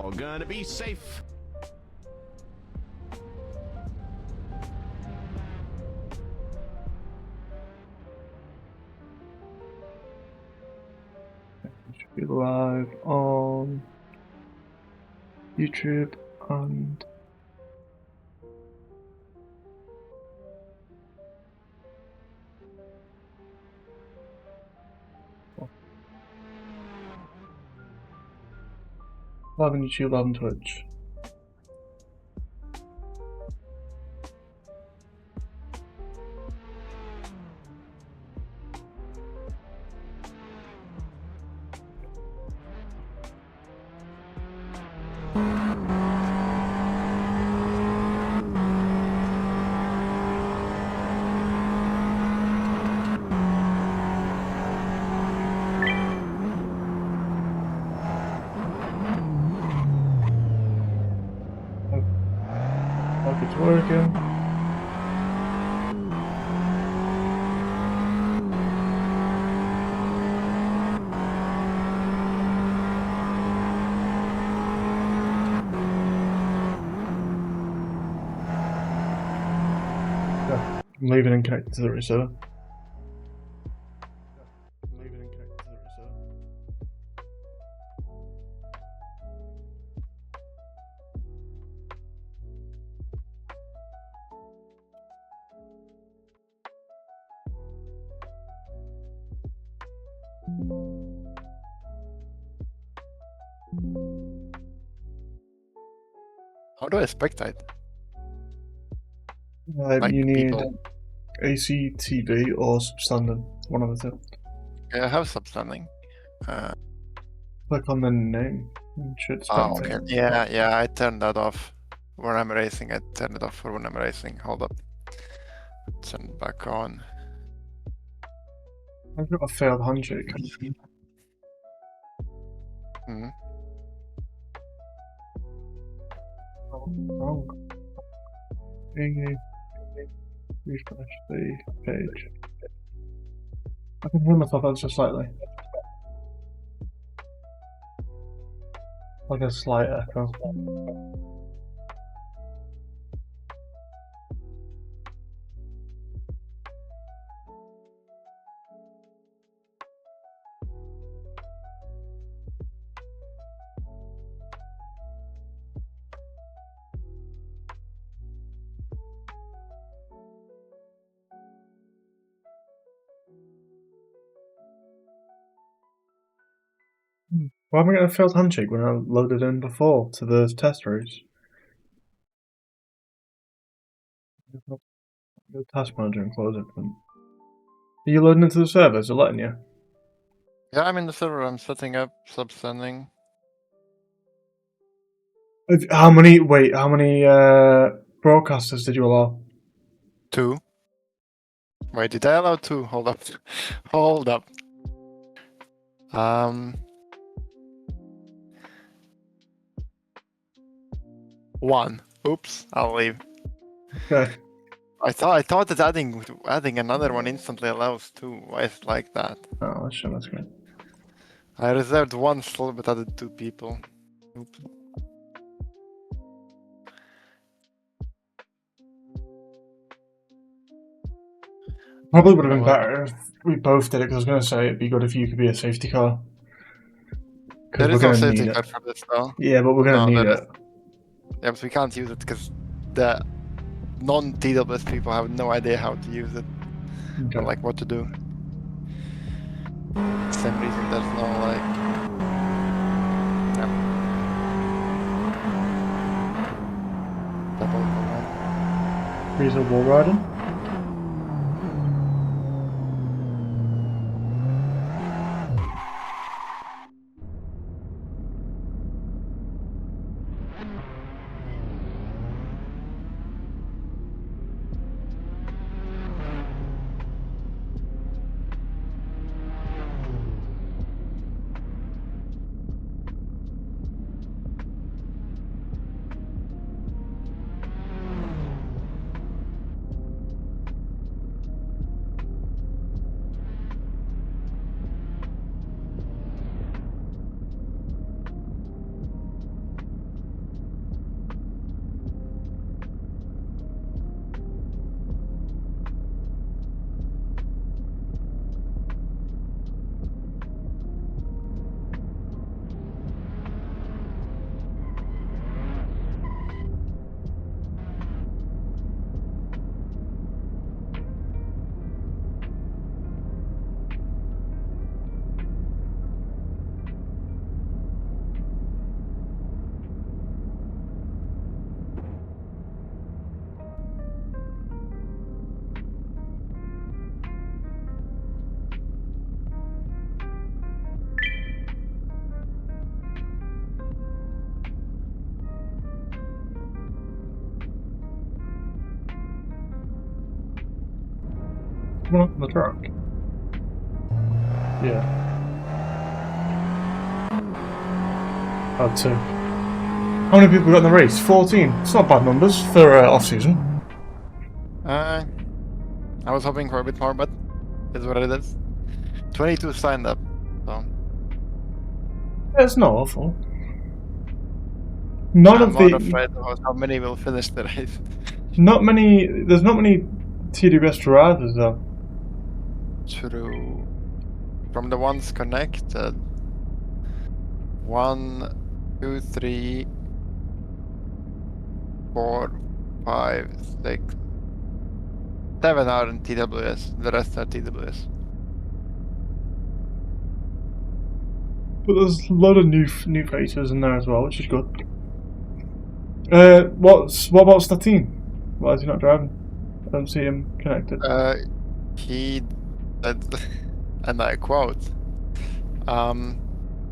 all gonna be safe. Should be live on YouTube and live on YouTube, live on Twitch. Hope it's working. Yeah, I'm leaving and connected to the receiver. How do I spectate? Like You need people. AC, TV, or substandard. One of the two. Yeah, I have substanding. Click on the name. You should Oh, spectate. okay. Yeah, I turned that off when I'm racing. I turned it off for when I'm racing. Hold up. Turn it back on. I've got a failed handshake. Hmm. Wrong. Refresh the page. I can hear myself ever so slightly. Like a slight echo. Why am I getting a failed handshake when I loaded in before to the test race? Go to task manager and close it. Are you loading into the server? Is it letting you? Yeah, I'm in the server. I'm setting up substanding. How many broadcasters did you allow? 2. Wait, did I allow 2? Hold up. Hold up. 1. Oops, I'll leave. Okay. I thought that adding another one instantly allows 2. Why is it like that? Oh, that's great. I reserved 1 slot but added 2 people. Oops. Probably would have been better if we both did it, because I was going to say it'd be good if you could be a safety car. Because There we're is no going to safety need card it. for this though. Yeah, but we're going to need it. Yeah, but we can't use it because the non-TWS people have no idea how to use it. Okay. Or like what to do. For some reason there's no like... Yeah. Double command. Freezer wall riding? Come on the track. Yeah. Had to. How many people got in the race? 14. It's not bad numbers for off season. I was hoping for a bit more, but it's what it is. 22 signed up, so Yeah, it's not awful. None I'm of more the. afraid about how many will finish the race. Not many. There's not many TWS drivers though. True. From the ones connected, 1, 2, 3, 4, 5, 6, 7 are in TWS. The rest are TWS. But there's a lot of new faces in there as well, which is good. What about Statine? Why is he not driving? I don't see him connected. He said, and I quote, I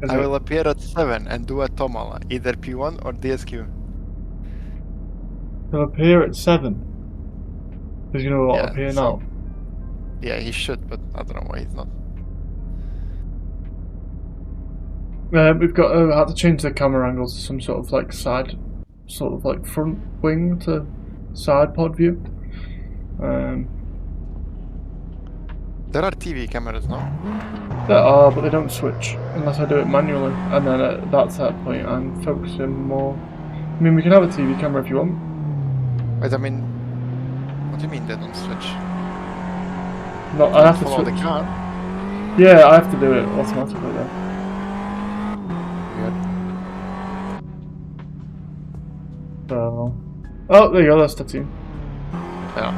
will appear at 7 and do a Tomala, either P1 or DSQ. He'll appear at 7. He's gonna appear now. Yeah, he should, but I don't know why he's not. We've got had to change the camera angle to some sort of like front wing to side pod view. There are TV cameras now. There are, but they don't switch unless I do it manually, and then at that point I'm focusing more. I mean, we can have a TV camera if you want. Wait, I mean, what do you mean they don't switch? No, I have to follow switch. the car. Yeah, I have to do it automatically then. Weird. So, oh, there you go. That's the team. Yeah.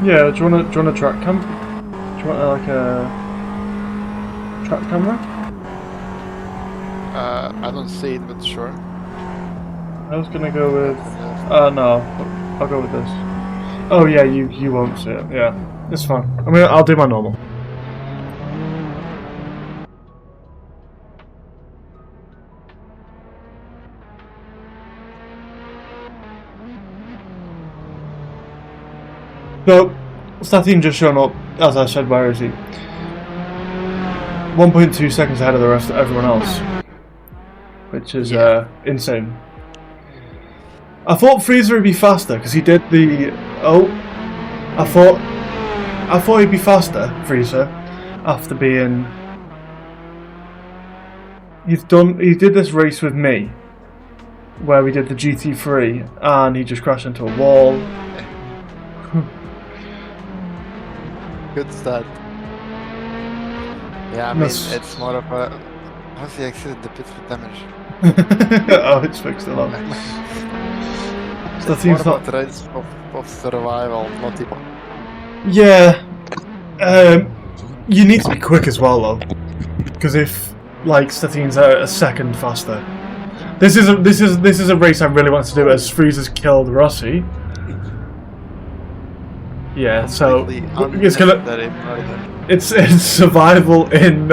Yeah. Do you want a track cam? Do you want like a track camera? I don't see it, but sure. I was gonna go with. No, I'll go with this. Oh yeah, you won't see it. Yeah, it's fine. I mean, I'll do my normal. So, Statine just shown up, as I said, where is he? 1.2 seconds ahead of the rest of everyone else. Which is insane. I thought Freezer would be faster, because he did the... I thought he'd be faster, Freezer, after being... He did this race with me, where we did the GT3, and he just crashed into a wall. Good start. Yeah, I mean, it's more of a... How's he exited the pits with damage? Oh, it's fixed a lot. It's more about race of survival, not even... Yeah. You need to be quick as well, though. Because if, like, Statine's a second faster... This is a race I really want to do as Freezer's killed Rossi. Yeah, so it's gonna. It's survival in.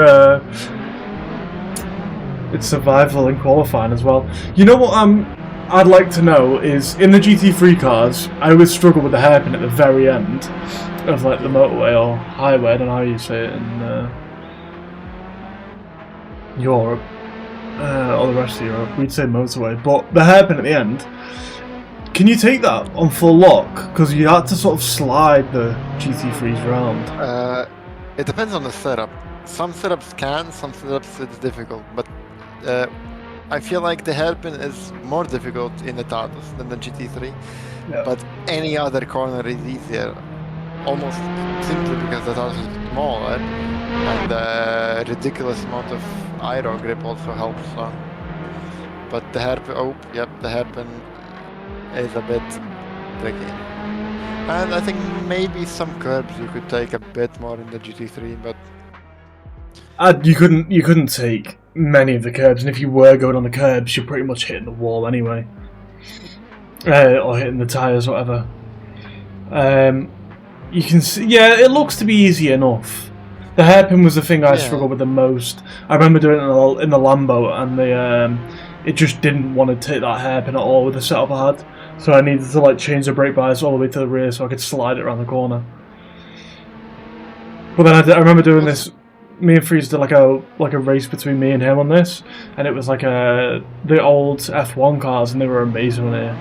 It's survival in qualifying as well. You know what? I'd like to know is in the GT3 cars, I always struggle with the hairpin at the very end of like the motorway or highway. I don't know how you say it in Europe or the rest of Europe. We'd say motorway, but the hairpin at the end. Can you take that on full lock? Because you had to sort of slide the GT3s around. It depends on the setup. Some setups can, some setups it's difficult. But I feel like the hairpin is more difficult in the Tatuus than the GT3. Yeah. But any other corner is easier. Almost simply because the Tatuus is smaller. And the ridiculous amount of aero grip also helps. So. But the hairpin, the hairpin is a bit tricky. And I think maybe some curbs you could take a bit more in the GT3, but you couldn't take many of the curbs, and if you were going on the curbs, you're pretty much hitting the wall anyway, or hitting the tyres, whatever. You can see, yeah, it looks to be easy enough. The hairpin was the thing I struggled with the most. I remember doing it in the Lambo, and it just didn't want to take that hairpin at all with the setup I had. So I needed to like change the brake bias all the way to the rear so I could slide it around the corner. But then I remember doing this. Me and Freeze did like a race between me and him on this, and it was like the old F1 cars, and they were amazing on here.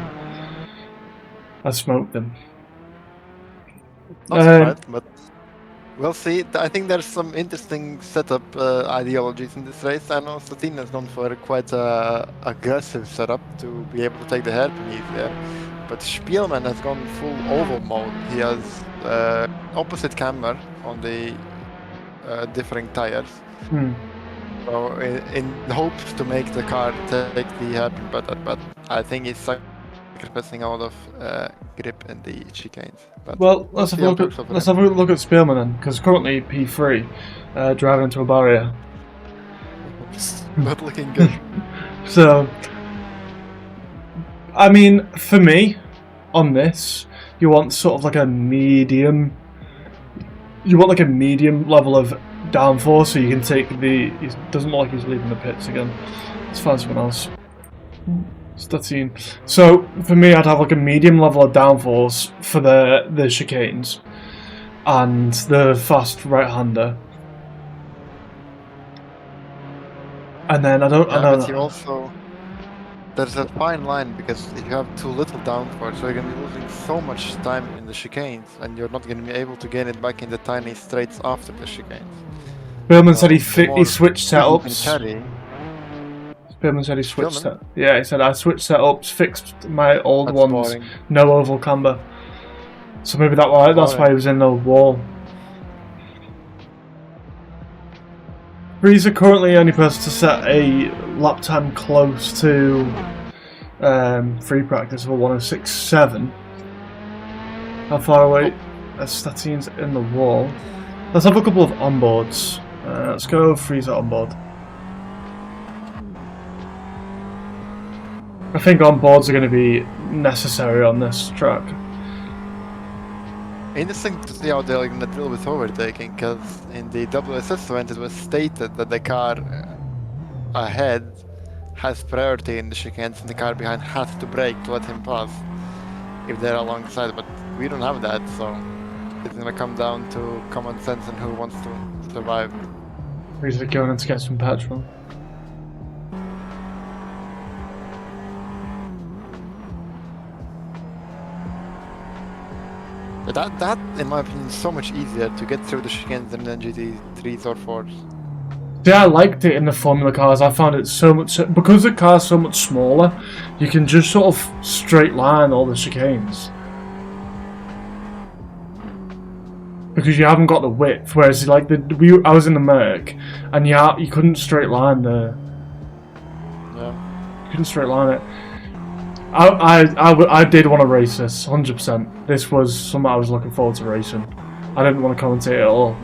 I smoked them. Not surprised, but we'll see. I think there's some interesting setup ideologies in this race. I know Satine has gone for quite a aggressive setup to be able to take the hairpin easier, but Spielman has gone full oval mode. He has opposite camber on the differing tires. So in hopes to make the car take the hairpin better, but I think he's sacrificing a lot of grip in the chicanes. But well, let's have a look at Spielman then, because currently P3 driving into a barrier. Not looking good. So, I mean, for me, on this, you want sort of like a medium. You want like a medium level of downforce, so you can take the. It doesn't look like he's leaving the pits again. Let's find someone else. Statine. So for me, I'd have like a medium level of downforce for the chicanes and the fast right-hander. And then I don't. But you also. There's a fine line because if you have too little downforce, so you're going to be losing so much time in the chicanes, and you're not going to be able to gain it back in the tiny straights after the chicanes. Billman said he switched setups. Billman said he switched Billman? Yeah, he said I switched setups, fixed my old That's ones, boring. no oval camber. So maybe that's why he was in the wall. Breeze are currently the only person to set a lap time close to free practice of a 106.7. How far away? Statine's in the wall. Let's have a couple of onboards. Let's go freeze at onboard. I think onboards are going to be necessary on this track. Interesting to see how they're going to deal with overtaking, because in the TWS event it was stated that the car ahead has priority in the chicanes and the car behind has to brake to let him pass if they're alongside, but we don't have that, so it's going to come down to common sense and who wants to survive. Freeze are going in to get some petrol. That, in my opinion, is so much easier to get through the chicanes than the GT3s or 4s. Yeah, I liked it in the Formula cars. I found it so much because the car's so much smaller. You can just sort of straight line all the chicanes because you haven't got the width. Whereas like I was in the Merc, and you couldn't straight line the. Yeah. You couldn't straight line it. I did want to race this 100%. This was something I was looking forward to racing. I didn't want to commentate at all.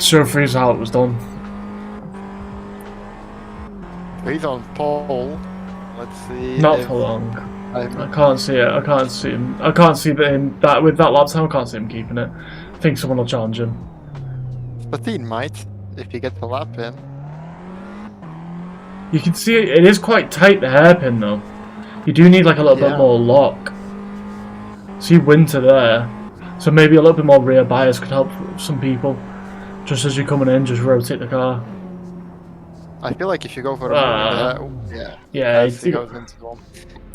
Show Freeze how it was done. He's on pole. Let's see. Not for long. I can't see it. I can't see him. I can't see that with that lap time. I can't see him keeping it. I think someone will challenge him. Satine might, if he gets a lap in. You can see it is quite tight, the hairpin though. You do need like a little bit more lock. See Winter there. So maybe a little bit more rear bias could help some people. Just as you're coming in, just rotate the car. I feel like if you go for a move, he goes into one.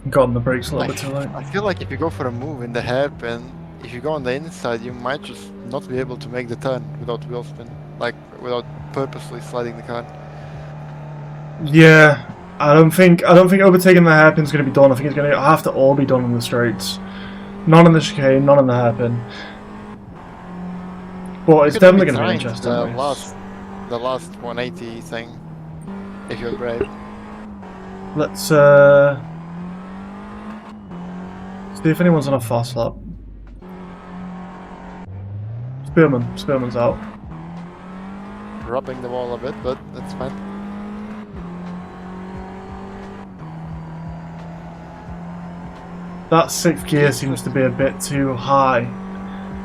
Got on the brakes a little bit too late. I feel like if you go for a move in the hairpin, if you go on the inside, you might just not be able to make the turn without wheel spin, like without purposely sliding the car. Yeah, I don't think overtaking the hairpin's going to be done. I think it's going to have to all be done on the straights. None in the chicane, none in the hairpin. But it's definitely going to be interesting. The last 180 thing, if you're brave. Let's see if anyone's on a fast lap. Spearman's out. Rubbing the wall a bit, but that's fine. That 6th gear seems to be a bit too high.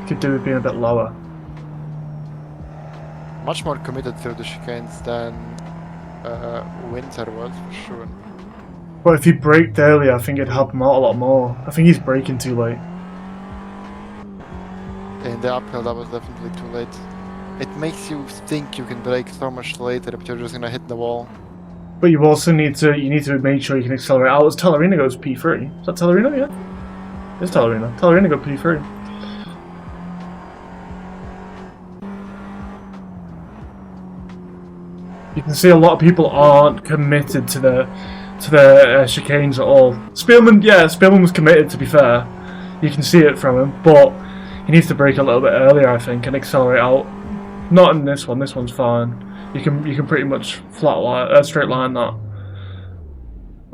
Could do with being a bit lower. Much more committed through the chicanes than Winter was, for sure. But if he braked earlier, I think it'd help him out a lot more. I think he's braking too late. In the uphill, that was definitely too late. It makes you think you can brake so much later, but you're just gonna hit the wall. But you also need to make sure you can accelerate out. As Tellerina goes P3. Is that Tellerina? Yeah. It's Tellerina. Tellerina go P3. You can see a lot of people aren't committed to the chicanes at all. Spielman was committed, to be fair. You can see it from him, but he needs to brake a little bit earlier, I think, and accelerate out. Not in this one. This one's fine. You can pretty much straight line that.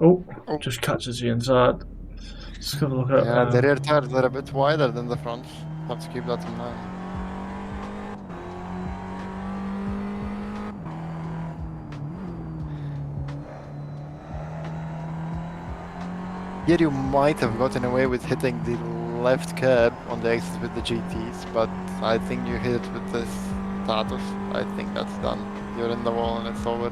Oh, just catches you inside. Let's have a look at. Yeah, the rear tires are a bit wider than the front. Have to keep that in mind. Here you might have gotten away with hitting the left curb on the exit with the GTs, but I think you hit it with this Tatuus. I think that's done. You're in the wall and it's over.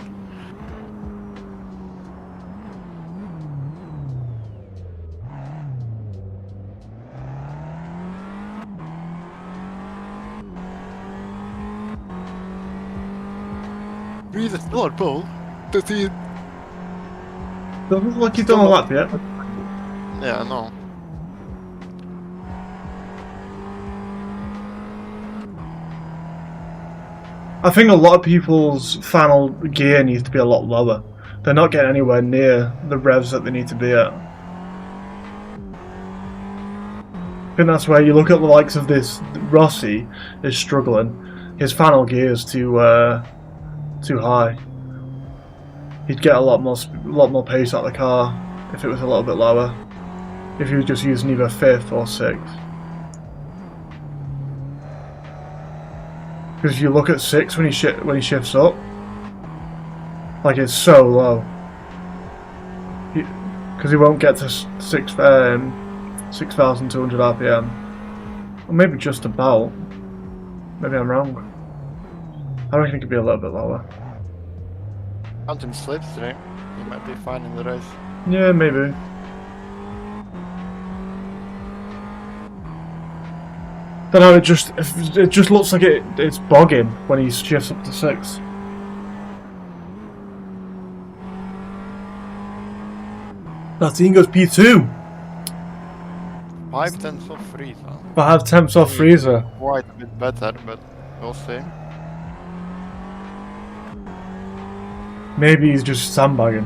Breathe is still on pole. Doesn't Doesn't look like you've done a lap yet. Yeah, no. I think a lot of people's final gear needs to be a lot lower. They're not getting anywhere near the revs that they need to be at. I think that's where you look at the likes of this. Rossi is struggling. His final gear is too high. He'd get a lot more pace out of the car if it was a little bit lower. If he was just using either 5th or 6th. Because if you look at 6 when he shifts up, like it's so low. Because he won't get to 6,200 RPM. Or maybe just about. Maybe I'm wrong. I reckon it could be a little bit lower. Counting slipstream, you might be fine in the race. Yeah, maybe. Don't know, it just looks like it's bogging when he shifts up to 6. That team goes P2. 5 tenths off Freezer. 5 tenths off Freezer. Quite a bit better, but we'll see. Maybe he's just sandbagging.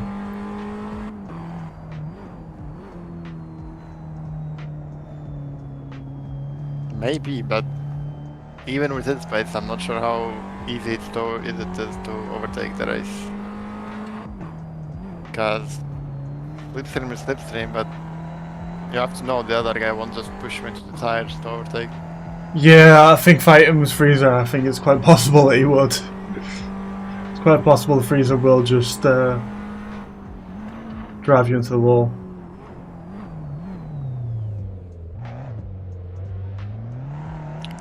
Maybe, but even with his pace, I'm not sure how easy it is to overtake the race. Because slipstream is slipstream, but you have to know the other guy won't just push him into the tires to overtake. Yeah, I think fighting with Freezer, I think it's quite possible that he would. It's quite possible the Freezer will just drive you into the wall.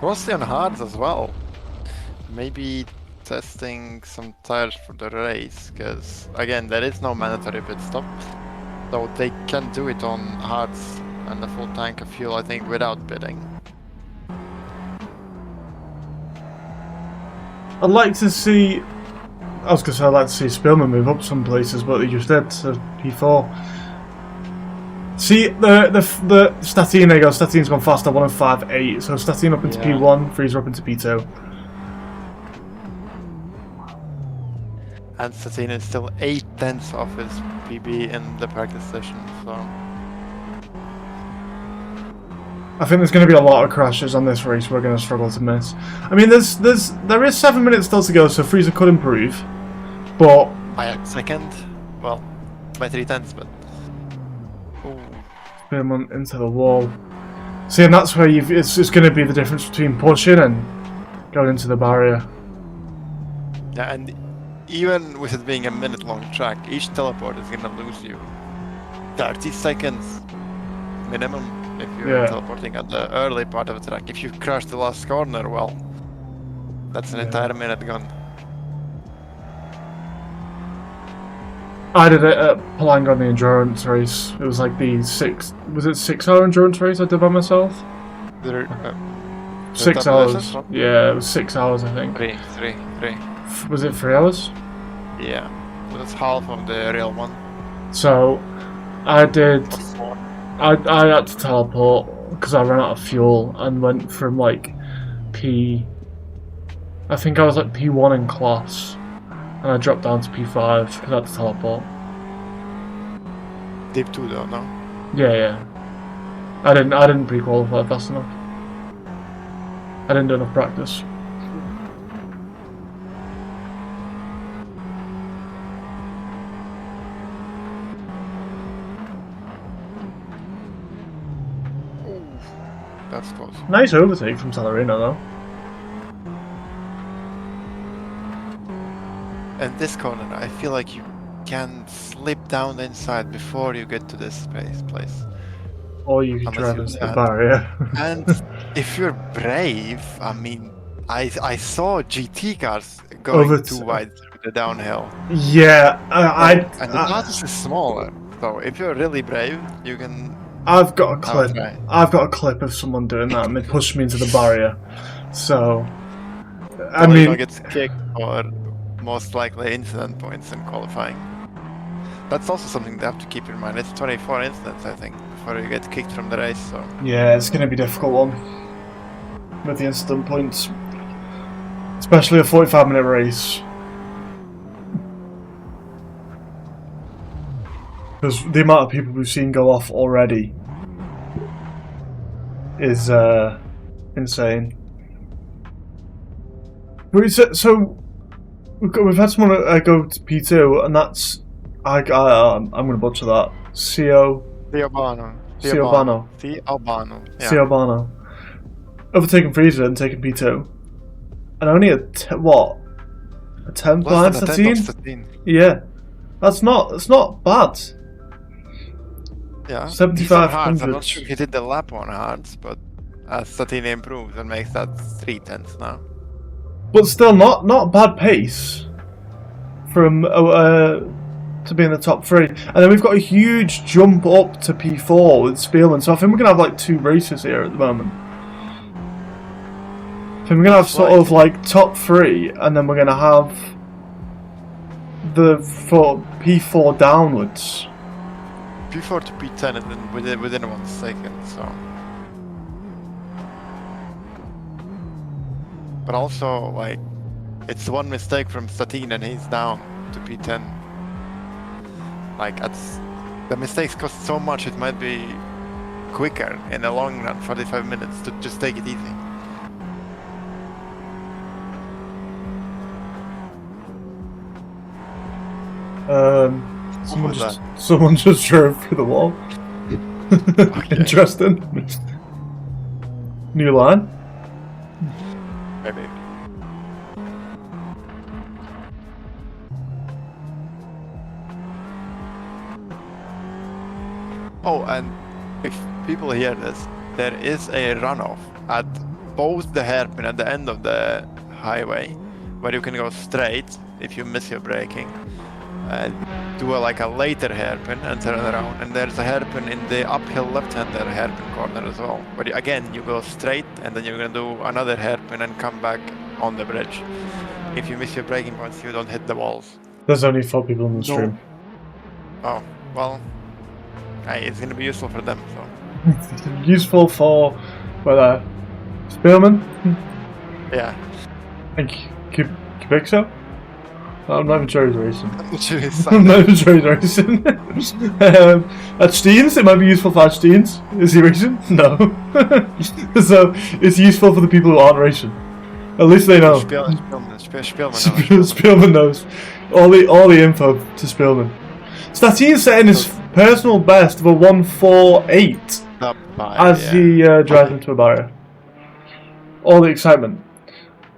Rossi on hards as well. Maybe testing some tires for the race, because again, there is no mandatory pit stop. So they can do it on hards and a full tank of fuel, I think, without pitting. I'd like to see... I was going to say I'd like to see Spielman move up some places, but he just did, so P4. See, the Statine, there you go, Statine's gone faster, 1:05.8, so Statine up into P1, Freezer up into P2. And Statine is still 8 tenths off his PB in the practice session, so... I think there's going to be a lot of crashes on this race we're going to struggle to miss. I mean, there is 7 minutes still to go, so Freezer could improve, but... By a second? Well, by 3 tenths, but... Spielman into the wall. See, and that's where it's going to be the difference between pushing and going into the barrier. Yeah, and even with it being a minute-long track, each teleport is going to lose you 30 seconds minimum if you're teleporting at the early part of the track. If you crash the last corner, well, that's an entire minute gone. I did it at Palanga on the endurance race. It was like the 6-hour endurance race I did by myself? There, 6 hours. Yeah, it was 6 hours, I think. Three. Was it 3 hours? Yeah, that's half of the real one. So, I did. Or 4. I had to teleport because I ran out of fuel and went from like I think I was like P1 in class, and I dropped down to P5 because I had to teleport. Deep 2 though, no? Yeah. I didn't pre-qualify fast enough. I didn't do enough practice. That's close. Nice overtake from Salarino though. And this corner, I feel like you can slip down the inside before you get to this place. Or you could drive into the barrier. And if you're brave, I mean, I saw GT cars going too wide through the downhill. Yeah, and the Tatuus is smaller, so if you're really brave, you can. I've got a clip. I've got a clip of someone doing that, and they pushed me into the barrier. So, I mean, gets kicked or most likely incident points in qualifying. That's also something they have to keep in mind. It's 24 incidents, I think, before you get kicked from the race. So yeah, it's going to be a difficult one with the incident points, especially a 45-minute race. Because the amount of people we've seen go off already is insane. So we've had someone go to P2, and that's I'm going to butcher that. Ciobano. Overtaking Frieza and taking P2, and only a 10th behind Satine. Yeah, that's not bad. Yeah, 75 hards. I'm not sure he did the lap on hards, but as Satine improves and makes that 3/10 now. But still, not bad pace from to be in the top 3. And then we've got a huge jump up to P4 with Spielman. So I think we're gonna have like 2 races here at the moment. I think we're gonna have sort of like top 3, and then we're gonna have the P4 downwards. P4 to P10 and then within 1 second, so. But also, like, it's one mistake from Satine and he's down to P10. Like, the mistakes cost so much, it might be quicker in the long run, 45 minutes, to just take it easy. Someone just drove through the wall. Interesting. New line? Maybe. Oh, and if people hear this, there is a runoff at both the hairpin at the end of the highway, where you can go straight if you miss your braking. Do a later hairpin and turn around, and there's a hairpin in the uphill left-hander hairpin corner as well. But again, you go straight, and then you're gonna do another hairpin and come back on the bridge. If you miss your braking points, you don't hit the walls. There's only 4 people in the stream. Oh, well, it's gonna be useful for them. So useful for Spielman. Yeah. And Kubica. I'm not even sure he's racing. I'm not even sure he's racing. At Steens, it might be useful for Steens. Is he racing? No. So it's useful for the people who aren't racing. At least they know. Spielman knows. All the info to Spielman. Stateen's setting his personal best of a 1:48 as he drives into a barrier. All the excitement.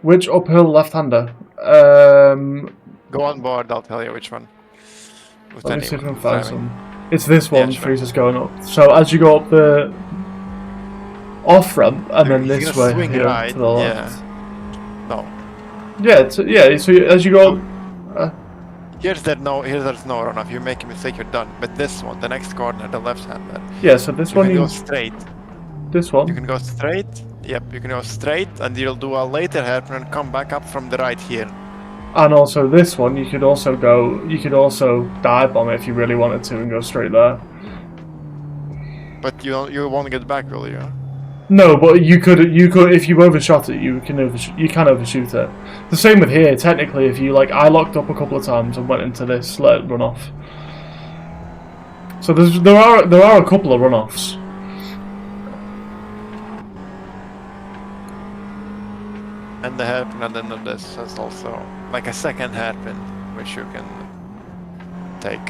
Which uphill left-hander? Go on board, I'll tell you which one. Let me see if I can find some. It's this one, yeah, Frieza's going up. So as you go up the off-ramp, and then this way here to the left. No. Yeah, so as you go up... Here's there's no runoff. You make a mistake, you're done. But this one, the next corner, the left-hander. Yeah, so this You one can you... go straight. This one? You can go straight. Yep, you can go straight, and you'll do a later hairpin and come back up from the right here. And also this one, you could also go... You could also dive bomb it if you really wanted to and go straight there. But you won't get back, will you? No, but you could if you overshot it, you can overshoot it. The same with here. Technically, if you I locked up a couple of times and went into this, let it run off. So there are a couple of runoffs. And the hairpin and then this has also like a second hairpin, which you can take.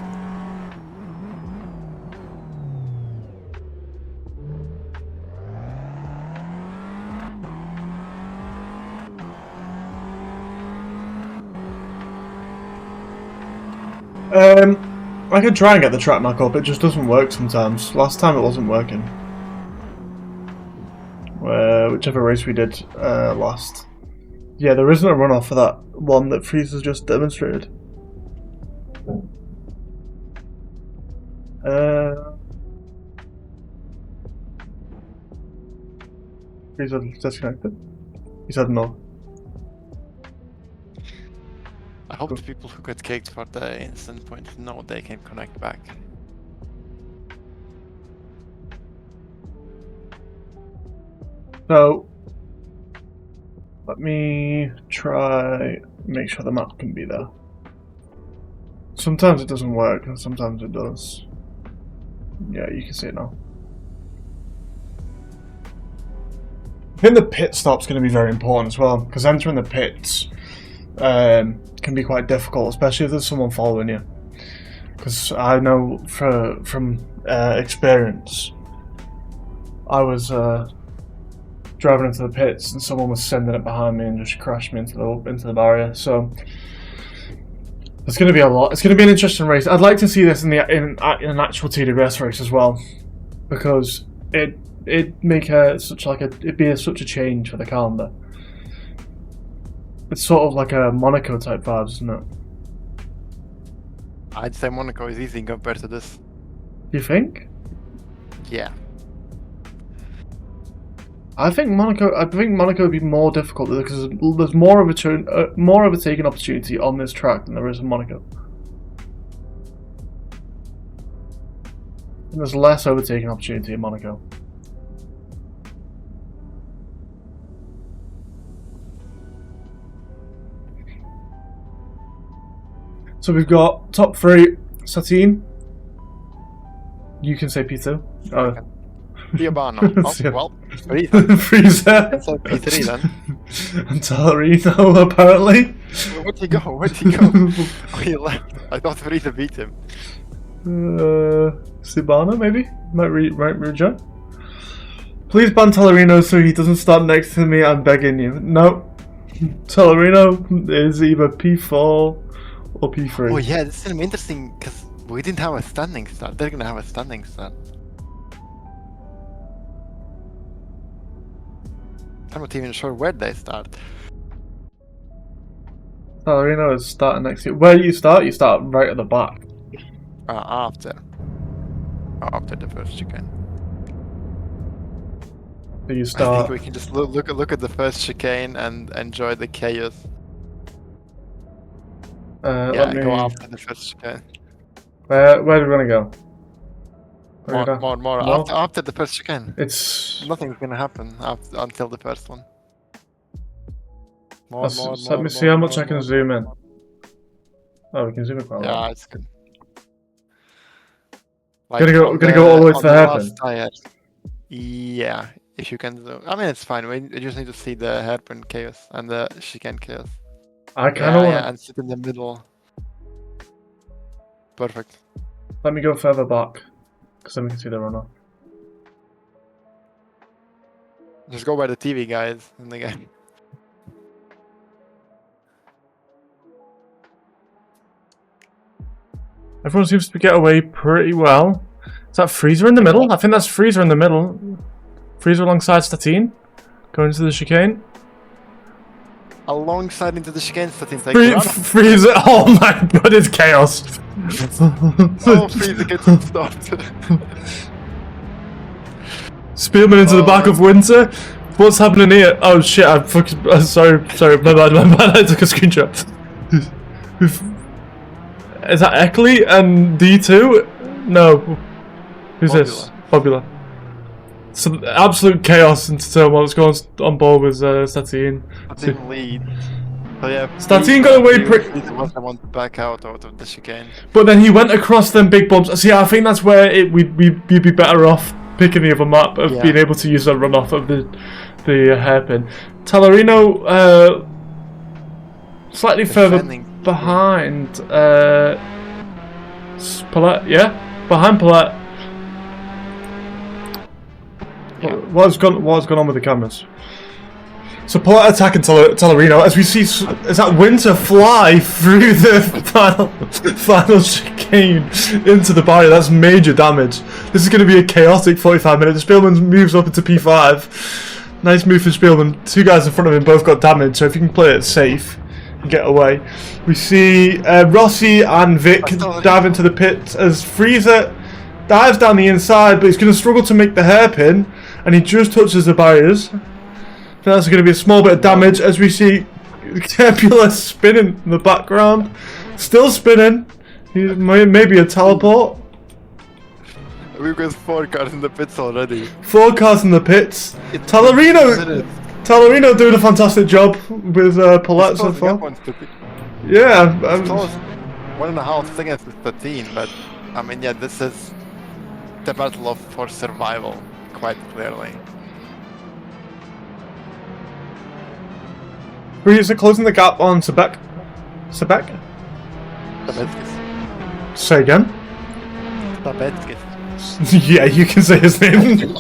I could try and get the track back up, it just doesn't work sometimes. Last time it wasn't working. Whichever race we did last. Yeah, there isn't a runoff for that one that Freeze has just demonstrated. Freeze has disconnected. He said no. I hope the people who got kicked for the instant point know they can connect back. So, let me try make sure the map can be there. Sometimes it doesn't work and sometimes it does. Yeah, you can see it now. I think the pit stop's going to be very important as well, because entering the pits can be quite difficult, especially if there's someone following you. Because I know from experience, I was driving into the pits and someone was sending it behind me and just crashed me into the barrier. So it's going to be a lot. It's going to be an interesting race. I'd like to see this in an actual TWS race as well, because it'd be such a change for the calendar. It's sort of like a Monaco type vibes, isn't it? I'd say Monaco is easy compared to this. You think? Yeah. I think Monaco would be more difficult because there's more of a taking opportunity on this track than there is in Monaco. And there's less overtaking opportunity in Monaco. So we've got top 3, Satine. You can say P2. Oh. Piabano. Oh, well, Freezer. So P3 then. And Talarino, apparently. Where'd he go? Oh, he left. I thought Freezer beat him. Sibana, maybe? Might rejoin. Please ban Talarino so he doesn't start next to me, I'm begging you. No. Talarino is either P4 or P3. Oh yeah, this is gonna be interesting because we didn't have a standing start. They're gonna have a standing start. I'm not even sure where they start. Talarino is starting next to you. Where you start right at the back. After the first chicane. So you start. I think we can just look at the first chicane and enjoy the chaos. Yeah, go after the first chicane. Where do we want to go? More. After the first chicane. It's nothing's gonna happen until the first one. More. Let me see how much I can zoom in. Oh, we can zoom in quite well. Yeah, it's good. Like gonna go all the way to the hairpin. Yeah, if you can zoom. I mean, it's fine. We just need to see the hairpin chaos and the chicane chaos. I kind of want and sit in the middle. Perfect. Let me go further back, because then we can see the runoff. Just go by the TV, guys, in the game. Everyone seems to get away pretty well. Is that Freezer in the middle? I think that's Freezer in the middle. Freezer alongside Statine, going to the chicane. alongside into the chicane. Statin's like, run. Freezer. Oh my god, it's chaos. Oh, Freezer gets stopped. Spearman into the back of Winter. What's happening here? Oh shit! I fucking. Sorry. My bad. I took a screenshot. Is that Eckley and D2? No. Who's this? Popular. Some absolute chaos into turn one. What's going on board with Statine. Statin lead. So yeah, Statine got away pretty. I want to back out of the chicane. But then he went across them big bumps. See, I think that's where we'd be better off picking the other map of being able to use the runoff of the hairpin. Talarino slightly further behind Paulette, yeah? Behind Paulette. Yeah. What's gone on with the cameras? So Paulette attacking Talarino as we see is that Winter fly through the final chicane into the barrier. That's major damage. This is going to be a chaotic 45 minutes. Spielman moves up into P5. Nice move for Spielman. Two guys in front of him both got damage, so if you can play it safe and get away. We see Rossi and Vic dive into the pit as Freezer dives down the inside, but he's going to struggle to make the hairpin, and he just touches the barriers. That's going to be a small bit of damage as we see Kepula spinning in the background. Still spinning. Maybe a teleport. We've got 4 cars in the pits already. 4 cars in the pits. Talarino doing a fantastic job with Paulette so far. Yeah. 1.5 seconds to 13, but I mean, yeah, this is the battle for survival, quite clearly. Freezer closing the gap on Sebek. Sebek? Sabetskis. Say again? Sabetskis. Yeah, you can say his name.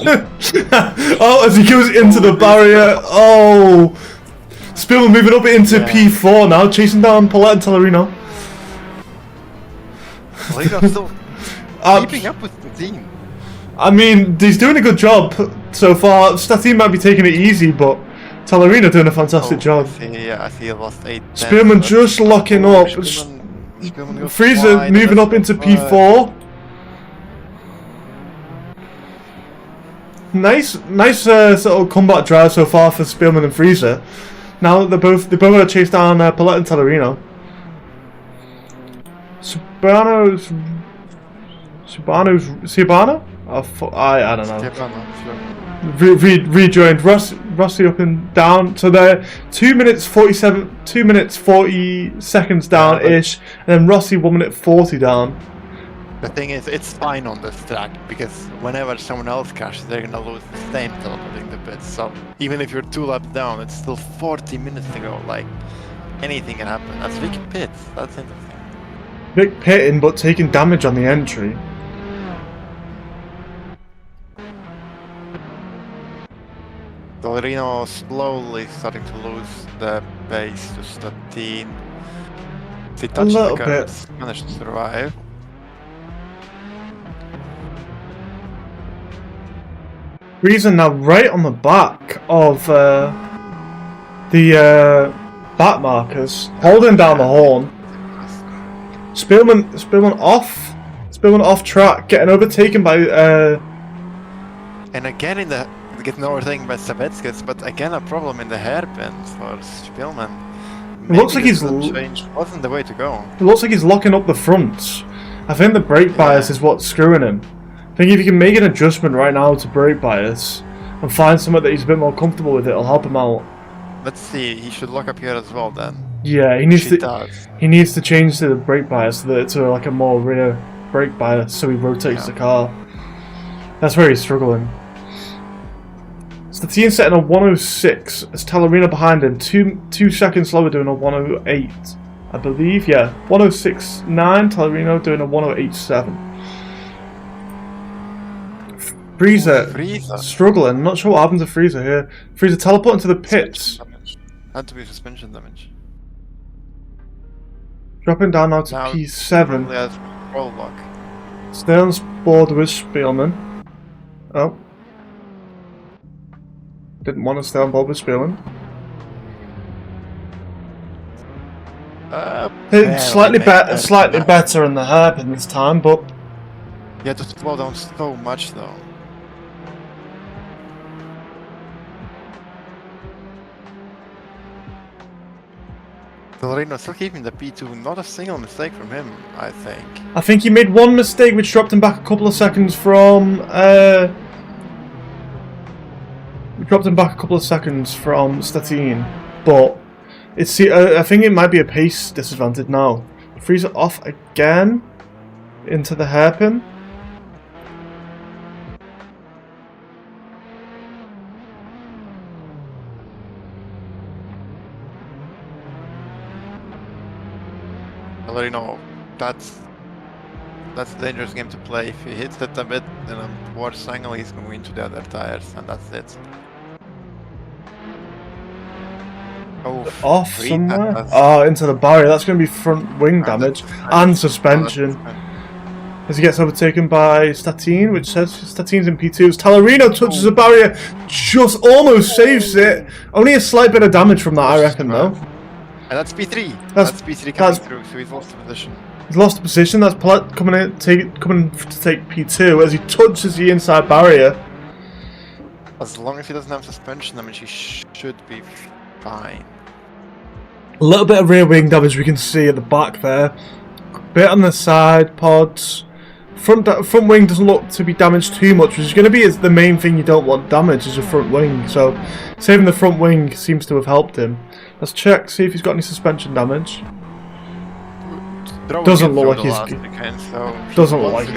Oh, as he goes into the barrier. Oh! Spielman moving up into P4 now, chasing down Paulette and Talarino. Talarino's still keeping up with the team. I mean, he's doing a good job so far. Statine might be taking it easy, but Talarino doing a fantastic job. I see he lost 8. Spearman just locking up. Freezer moving up into P4. Nice sort of combat drive so far for Spearman and Freezer. Now they both got to chase down Paulette and Talarino. Subano? I don't know. Rejoined Rossi up and down. So they're 2 minutes 40 seconds down ish, and then Rossi 1 minute 40 down. The thing is, it's fine on this track because whenever someone else crashes, they're gonna lose the same teleporting the pits. So even if you're 2 laps down, it's still 40 minutes to go. Like anything can happen. That's Vic pits. That's interesting. Vic pitting, but taking damage on the entry. Talarino slowly starting to lose the pace to Statine. They touched the curves, managed to survive. Reason now right on the back of the back markers, holding down the horn. Spearman off track, getting overtaken by and again getting overtaken by Sabetskis, but again a problem in the hairpins for Spielman. It looks like he's wasn't the way to go. It looks like he's locking up the fronts. I think the brake bias is what's screwing him. I think if you can make an adjustment right now to brake bias and find something that he's a bit more comfortable with, it'll help him out. Let's see. He should lock up here as well then. Yeah, he needs to change the brake bias to like a more rear brake bias, so he rotates the car. That's where he's struggling. Statine setting a 106 as Talarino behind him, 2 seconds slower, doing a 108, I believe. Yeah, 106.9. Talarino doing a 108.7. Freezer struggling. Not sure what happened to Freezer here. Freezer teleporting to the pits. Had to be suspension damage. Dropping down now to P7. Stay on board with Spielman. Oh. Didn't want to stay on board with Spielman. Slightly better in the hairpin this time, but yeah, to slow down so much though. Torino still keeping the P2, not a single mistake from him, I think. I think he made one mistake which dropped him back a couple of seconds from Statine, but it's I think it might be a pace disadvantage now. Freeze it off again into the hairpin. I already know that's a dangerous game to play. If he hits it a bit in a worse angle, he's going into the other tires, and that's it. Oh, Off somewhere? Oh, into the barrier. That's going to be front wing damage and suspension. As he gets overtaken by Statine, which says Statine's in P2s. Talarino touches the barrier, just almost saves it. Only a slight bit of damage from that, I reckon, though. And that's P3. That's P3 coming through, so he's lost the position. He's lost the position. That's Palat coming to take P2 as he touches the inside barrier. As long as he doesn't have suspension damage, he should be fine. A little bit of rear wing damage we can see at the back there. Bit on the side pods. Front wing doesn't look to be damaged too much, which is going to be the main thing you don't want damaged is your front wing. So saving the front wing seems to have helped him. Let's check, see if he's got any suspension damage. Doesn't look like he's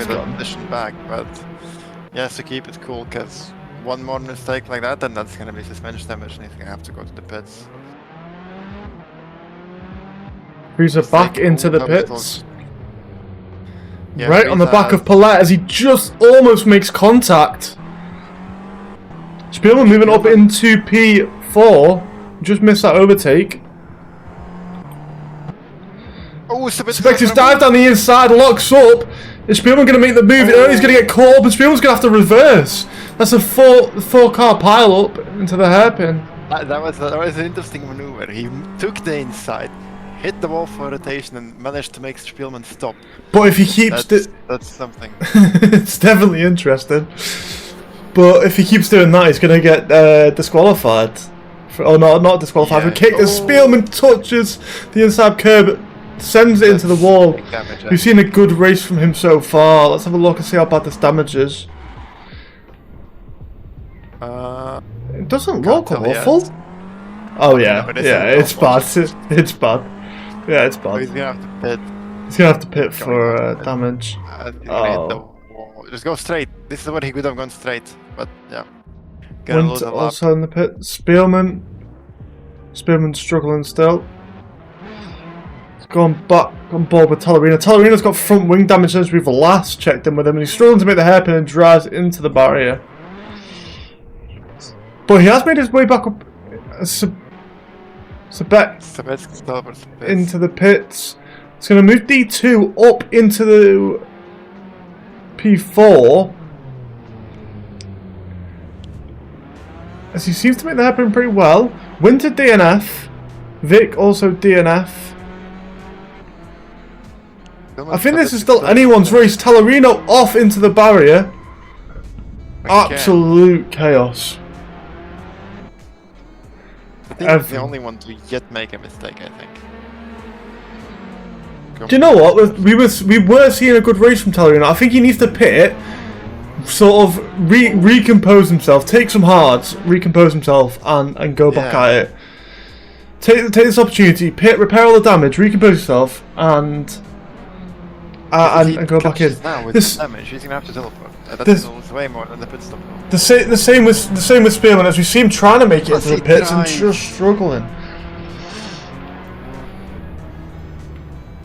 got position back, but he has to keep it cool because one more mistake like that, and that's going to be suspension damage, and he's going to have to go to the pits. Frieza back into the pits. Yeah, right on the back of Palat as he just almost makes contact. Spielman moving up into P4. Just missed that overtake. Oh, Spectre's dive down the inside, locks up. Is Spielman going to make the move? Oh, he's going to get caught up, and Spielman's going to have to reverse. That's a four car pile up into the hairpin. That was an interesting maneuver. He took the inside, hit the wall for rotation, and managed to make Spielman stop. But if he keeps that's something. It's definitely interesting. But if he keeps doing that, he's going to get disqualified. Oh no, not disqualified. Yeah. Kicked as Spielman touches the inside curb, sends it into the wall. We've seen a good race from him so far. Let's have a look and see how bad this damage is. It doesn't look awful. Oh yeah, it's bad. It's bad. Yeah, it's bad. He's gonna have to pit. He's gonna have to pit for damage. Just go straight. This is what he could have gone straight, but yeah. Went also in the pit. Spielman's struggling still. He's gone back on board with Talarino. Talarino's got front wing damage since we've last checked in with him, and he's struggling to make the hairpin and drives into the barrier. But he has made his way back up. Into the pits. He's going to move D2 up into the P4. As he seems to make the hairpin pretty well. Winter DNF. Vic also DNF. I think this is still anyone's race. Talarino off into the barrier. Absolute chaos. I think he's the only one to yet make a mistake, I think. Do you know what? We were seeing a good race from Talarino. I think he needs to pit, sort of recompose himself, take some hards, recompose himself, and go back at it. Take this opportunity, pit, repair all the damage, recompose yourself, and go back in. Now with this damage, he's gonna have to teleport. That's way more than the pit stop. The same with Spearman, as we see him trying to make it into the pits and just struggling.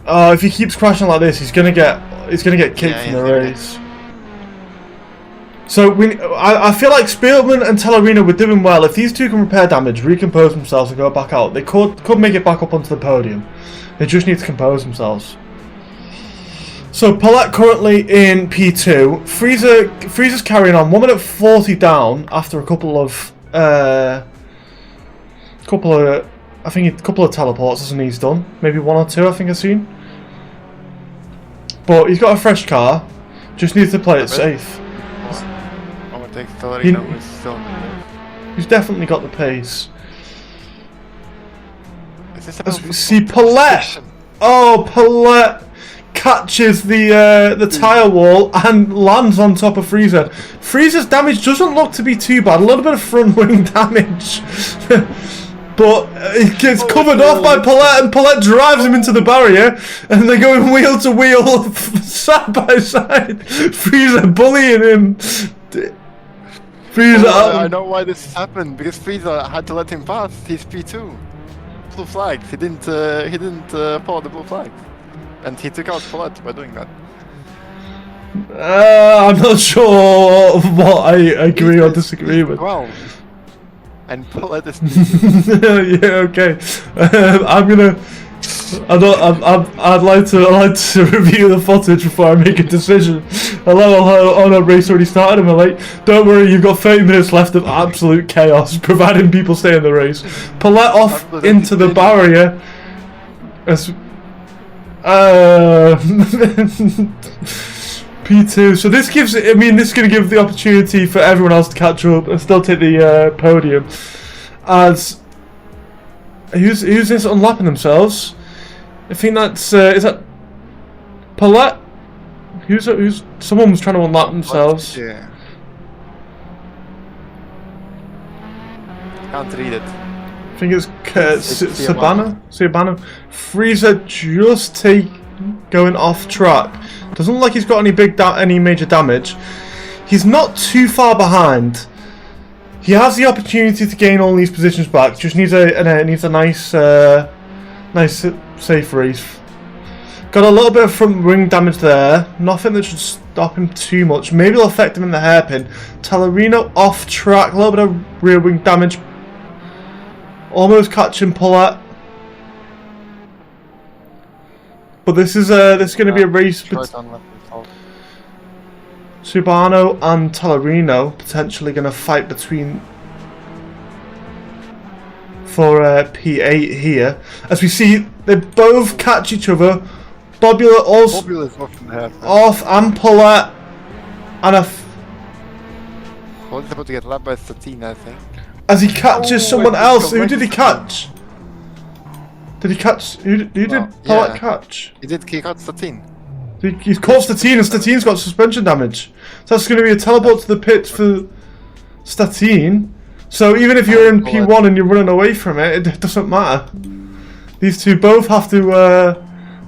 If he keeps crashing like this, he's gonna get kicked from the race. So I feel like Spielman and Talarino were doing well. If these two can repair damage, recompose themselves, and go back out, they could make it back up onto the podium. They just need to compose themselves. So Palat currently in P2. Frieza's carrying on 1 minute 40 down after a couple of I think a couple of teleports isn't he's done. Maybe 1 or 2 I think I've seen. But he's got a fresh car. Just needs to play it safe. He's definitely got the pace. See Paulette! Oh, Paulette catches the tyre wall and lands on top of Freezer. Freezer's damage doesn't look to be too bad. A little bit of front wing damage. But it gets covered off by Paulette, and Paulette drives him into the barrier, and they're going wheel to wheel, side by side. Freezer bullying him. Freezer. I know why this happened, because Freezer had to let him pass his P2. Blue flags. He didn't follow the blue flags, and he took out Paulette by doing that. I'm not sure what I agree or disagree with. 12. And Paulette is yeah, okay. I'd like to review the footage before I make a decision. Hello, no, race already started. I'm like, don't worry, you've got 30 minutes left of absolute chaos, providing people stay in the race. Paulette off into the barrier. As P2. So this gives, I mean, this is going to give the opportunity for everyone else to catch up and still take the podium. As who's this unlapping themselves? I think that's is that Paulette? Who's someone was trying to unlap themselves. Yeah. Can't read it. I think it's Sabana. Freezer just going off track. Doesn't look like he's got any major damage. He's not too far behind. He has the opportunity to gain all these positions back. Just needs a nice safe race. Got a little bit of front wing damage there. Nothing that should stop him too much. Maybe it'll affect him in the hairpin. Talarino off track. A little bit of rear wing damage. Almost catching Paulette. But this is going to be a race between Subarno and Talarino, potentially going to fight between for P8 here. As we see, they both catch each other. Bobula also off, and Paulette, and Paulette's about to get lapped by 13, I think. As he catches someone else. Who did he catch? Did he catch? Who did Paulette catch? He caught Statine. He's caught Statine, and Statine's got suspension damage. So that's going to be a teleport to the pits for Statine. So even if you're in P1 and you're running away from it, it doesn't matter. These two both have to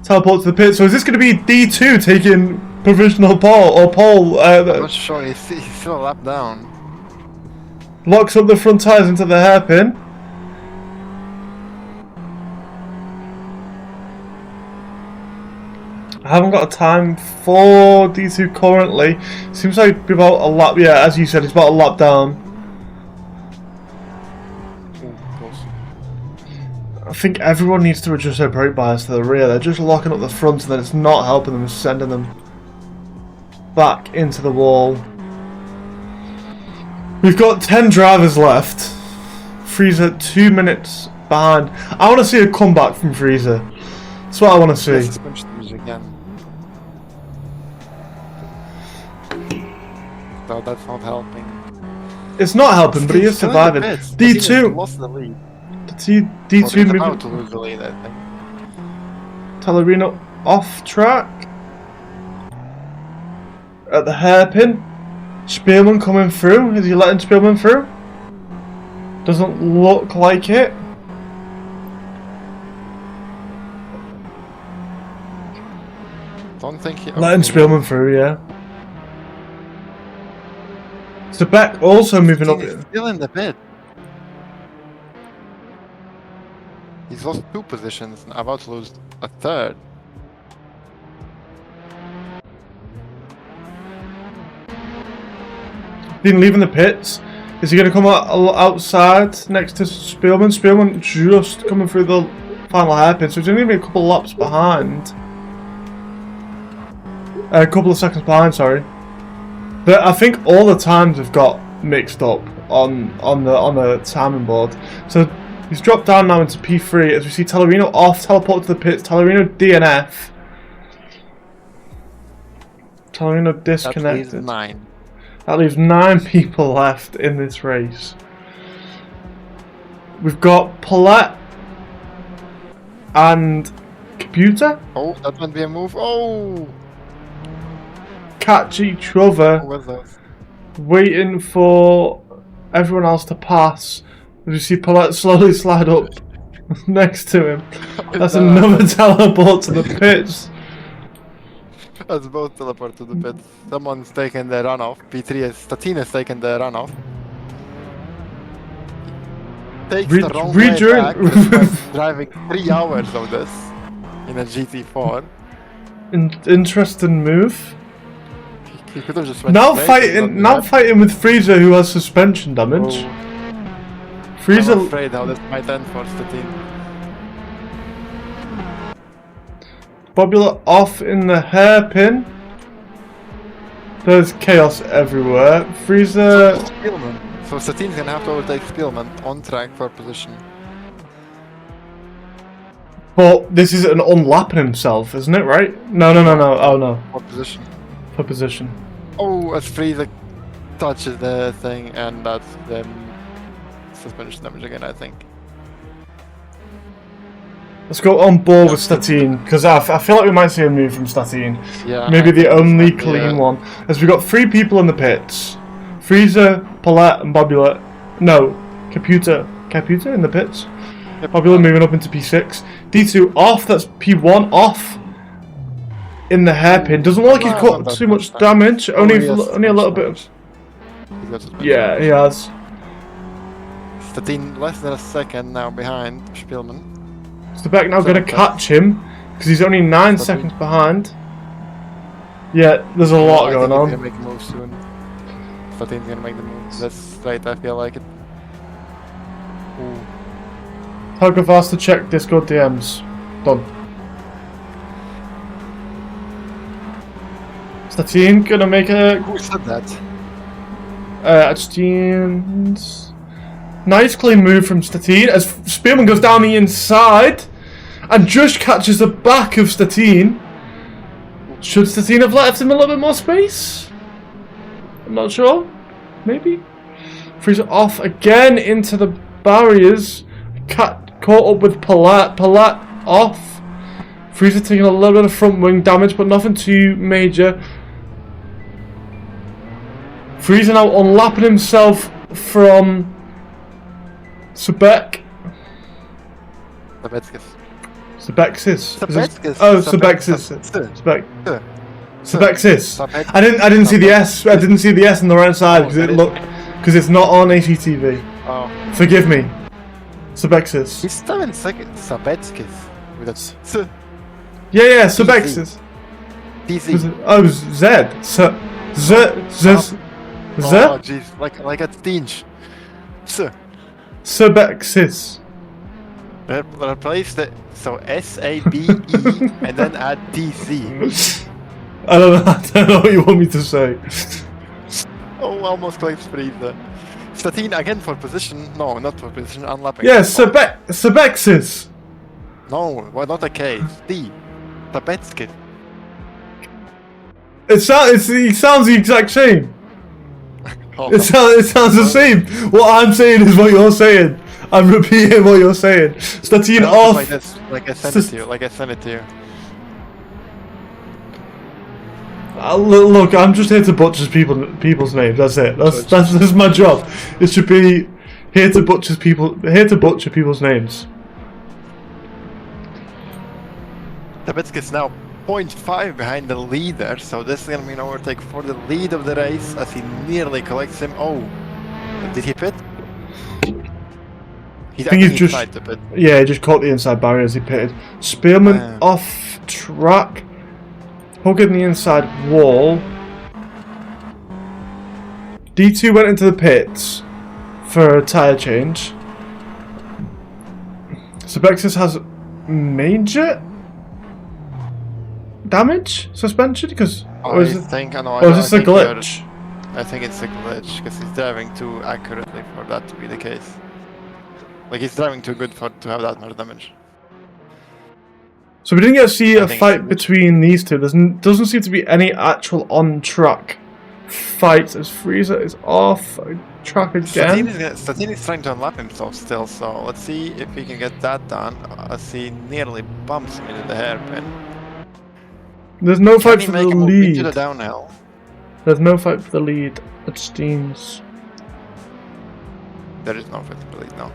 teleport to the pits. So is this going to be D2 taking provisional pole, or pole? I'm not sure, he's still a lap down. Locks up the front tyres into the hairpin. I haven't got a time for D2 currently. Seems like about a lap. Yeah, as you said, it's about a lap down. I think everyone needs to adjust their brake bias to the rear. They're just locking up the front, and then it's not helping them, sending them back into the wall. We've got 10 drivers left. Freezer 2 minutes behind. I want to see a comeback from Freezer. That's what I want to see. So that's not helping. It's not helping, but he is surviving. D2 lost the lead. D2 moving. About to lose the lead, I think. Talarino off track at the hairpin. Spearman coming through. Is he letting Spearman through? Doesn't look like it. Don't think he. Letting Spearman through, yeah. So Beck also moving up. Still in the pit. He's lost 2 positions and about to lose a 3rd. Been leaving the pits. Is he going to come outside next to Spielman? Spielman just coming through the final hairpin, so he's only going to be a couple laps behind. A couple of seconds behind, sorry. But I think all the times have got mixed up on the timing board. So He's dropped down now into P3 as we see Talarino off, teleport to the pits. Talarino DNF. Talarino disconnected. That leaves 9. That leaves 9 people left in this race. We've got Paulette and Computer. Oh, that might be a move. Oh! Catch each other, What was that? waiting for everyone else to pass. As we see Paulette slowly slide up next to him. That's another teleport to the pits. That's both teleport to the pit. Someone's taking the runoff. P3 is Statin is taking the runoff. Takes the wrong way back despite driving 3 hours of this in a GT4. Interesting move. He could have just went Now straight and done that. fighting with Freezer, who has suspension damage. Oh. Freezer. I'm afraid how this might end for Statin. Bobula off in the hairpin. There's chaos everywhere. Freezer. Spielman. So Statin's gonna have to overtake Spielman on track for position. But this is an unlapping himself, isn't it? Right? No. Oh no. For position. For position. Oh, as Freezer touches the thing, and that's the suspension damage again, I think. Let's go on board with Statin, because I feel like we might see a move from Statin. Yeah. Maybe the only Yeah. clean one. As we got 3 people in the pits. Freezer, Paulette, and Bobula. No, Computer in the pits. Bobula moving up into P6. D2 off, that's P1 off. In the hairpin. Doesn't look like he's caught too much damage. Only a little bit of... Yeah, he has. Statin less than a second now behind Spielman. Is the back now going to catch him? Because he's only 9 seconds behind. Yeah, there's a lot going He's on. gonna make a move soon. Statin's gonna make the move. That's right, I feel like it. Ooh. Telegraph asked to check Discord DMs. Done. Is the team gonna make a Who said that? Statin's nice clean move from Statin as Spearman goes down the inside and just catches the back of Statin. Should Statin have left him a little bit more space? I'm not sure. Maybe. Freezer off again into the barriers. Caught up with Paulette. Paulette off. Freezer taking a little bit of front wing damage, but nothing too major. Freezer now unlapping himself from Sebek. Sebexis. Oh, Sebexis. Sebexis. I didn't see the S. I didn't see the S on the right side because it's not on ACTV. Oh. Forgive me. Sebexis. He's still in second. Sabetskis. With a S. Yeah, Sebexis. DC. Oh, Z. Z. Oh, jeez. Like a tinge. S. Sebexis. Replace the so SABE and then add TC. I don't know what you want me to say. Oh, almost claims Freezer. Statin again for position. No, not for position. Unlapping. Yeah, Sebexis. No, well, not a K. D. Sabetskis. It sounds the exact same. Oh. It sounds the same. What I'm saying is what you're saying. I'm repeating what you're saying. Statin off. Like this, like I sent it to you. Like I sent it to you. Look, I'm just here to butcher people's names. That's it. That's my job. It should be here to butcher people's names. Tabetskis now 0.5 behind the leader, so this is gonna be an overtake for the lead of the race as he nearly collects him. Oh, did he pit? I think he's just the pit. Yeah, he just caught the inside barrier as he pitted. Spearman off track, hugging the inside wall. D2 went into the pits for a tyre change. Sebexis has major damage suspension because I think a glitch. I think it's a glitch because he's driving too accurately for that to be the case. Like he's driving too good to have that much damage. So we didn't get to see I a think fight it's- between these two. There doesn't seem to be any actual on-track fights as Frieza is off track again. Statine is trying to unlap himself still, so let's see if he can get that done. As he nearly bumps him into the hairpin. There's no Can fight he for make the a move into the lead. downhill? There's no fight for the lead at Steams. There is no fight for the lead, no.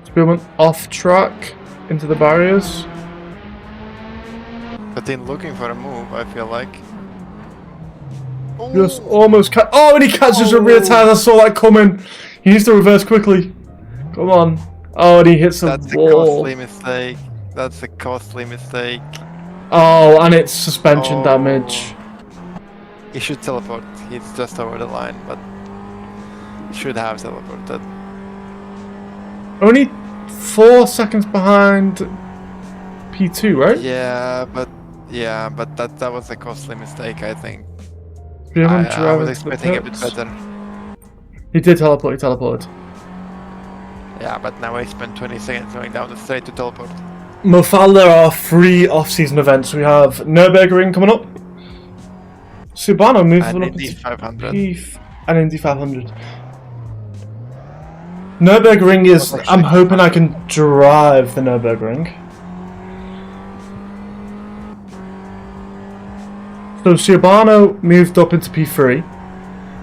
Spearman off track into the barriers. Statine looking for a move, I feel like. Just almost oh, and he catches a rear tire. I saw that coming. He needs to reverse quickly. Come on. Oh, and he hits the That's a wall. costly mistake. That's a costly mistake. Oh, and it's suspension damage. He should teleport. He's just over the line, but he should have teleported. Only 4 seconds behind P2, right? Yeah, but that was a costly mistake, I think. Spearman I was driving to the expecting a bit pits. better. He did teleport. He teleported. Yeah, but now I spent 20 seconds going down the straight to teleport. Mofal, there are 3 off-season events. We have Nürburgring coming up. Subanno moves And on up Indy into 500. P5 and Indy 500. Nürburgring is. What's I'm actually- hoping I can drive the Nürburgring. So Subanno moved up into P3.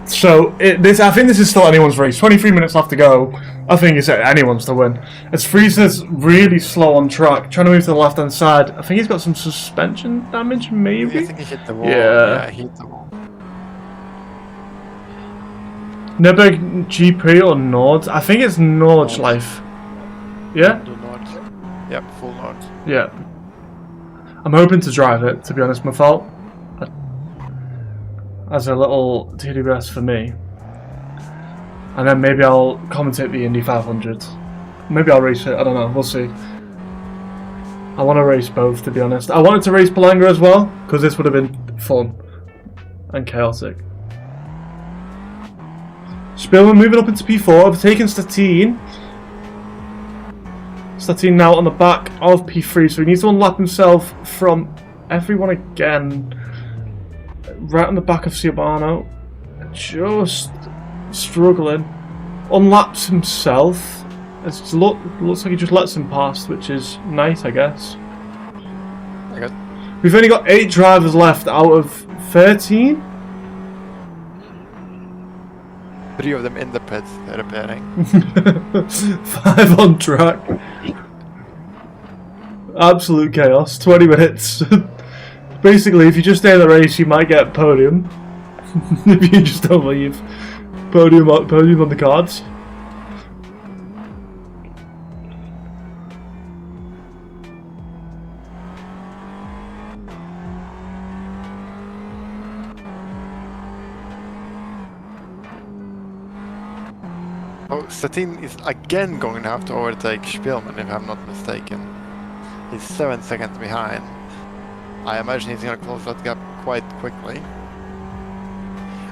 So I think this is still anyone's race. 23 minutes left to go. I think it's anyone's to win. As Frieza's really slow on track, trying to move to the left hand side. I think he's got some suspension damage, I maybe. think he hit the wall. Yeah. He hit the wall. Nürburgring GP or Nord? I think it's Nord's Nord. life. Yeah? Do not. Yep, full north. Yeah. I'm hoping to drive it, to be honest, my fault. As a little TWS for me. And then maybe I'll commentate the Indy 500. Maybe I'll race it, I don't know, we'll see. I want to race both, to be honest. I wanted to race Palanga as well, because this would have been fun and chaotic. Spielman moving up into P4, overtaking Statine. Statine now on the back of P3, so he needs to unlap himself from everyone again. Right on the back of Subanno. Just struggling. Unlaps himself. Looks like he just lets him pass, which is nice, I guess. Okay. We've only got 8 drivers left out of 13. 3 of them in the pits repairing. 5 on track. Absolute chaos. 20 minutes. Basically, if you just stay in the race, you might get podium. If you just don't leave. Podium on the cards. Oh, Statine is again going to have to overtake Spielman, if I'm not mistaken. He's 7 seconds behind. I imagine he's going to close that gap quite quickly.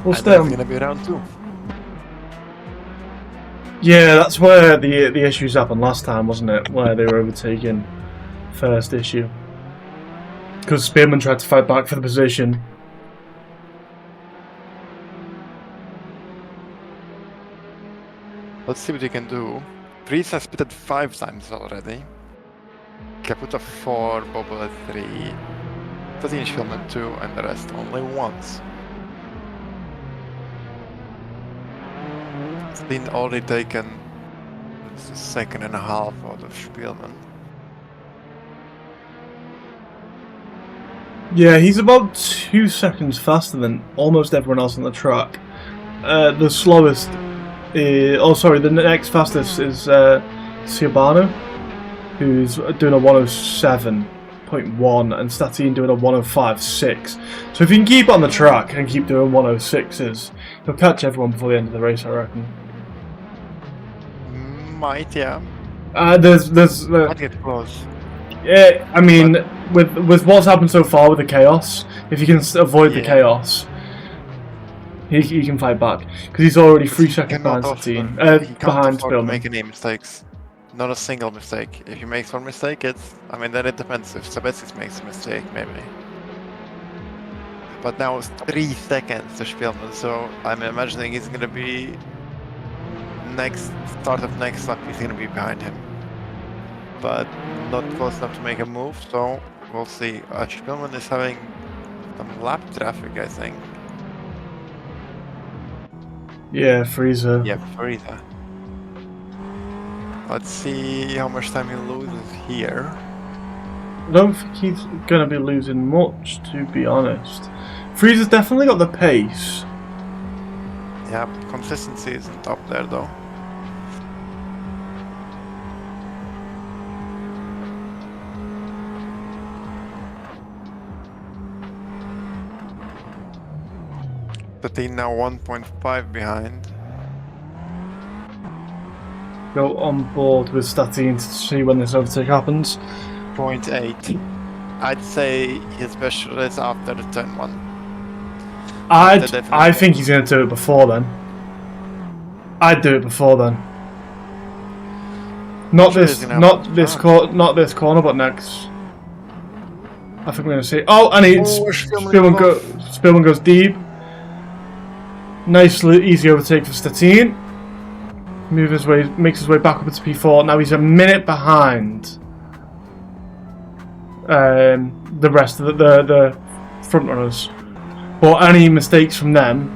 We'll And stay that's on. going to be round 2. Yeah, that's where the issues happened last time, wasn't it? Where they were overtaking first issue. Because Spearman tried to fight back for the position. Let's see what he can do. Priest has pitted 5 times already. Caputo 4, Bobo 3, 13 Spielman 2, and the rest only once. It's been already taken a second and a half out of Spielman. Yeah, he's about 2 seconds faster than almost everyone else on the track. The slowest the next fastest is Subanno, who's doing a 107.1 and Statine doing a 105.6. So if you can keep on the track and keep doing 106s, he'll catch everyone before the end of the race, I reckon. Might, yeah. There's Might get close. yeah, I mean, with what's happened so far with the chaos, if you can avoid the chaos, He can fight back because he's already 3 He seconds behind cannot the team. afford- he can't Behind afford to Spillman. make any mistakes. Not a single mistake. If he makes one mistake, it's... I mean, then it depends. If Sabetskis makes a mistake, maybe. But now it's 3 seconds to Spielman, so I'm imagining he's gonna be... Start of next lap, he's gonna be behind him. But not close enough to make a move, so we'll see. Spielman is having some lap traffic, I think. Yeah, Freezer. Yeah, Frieza. Let's see how much time he loses here. I don't think he's going to be losing much, to be honest. Freezer's definitely got the pace. Yeah, consistency isn't up there though. The team now 1.5 behind. Go on board with Statine to see when this overtake happens. 0.8. I'd say his best shot is after the turn 1. I think he's going to do it before then. I'd do it before then. Not this corner, but next. I think we're going to see. Oh, and it's Spillman goes deep. Nice, easy overtake for Statine. Makes his way back up into P4. Now he's a minute behind the rest of the front runners. But any mistakes from them,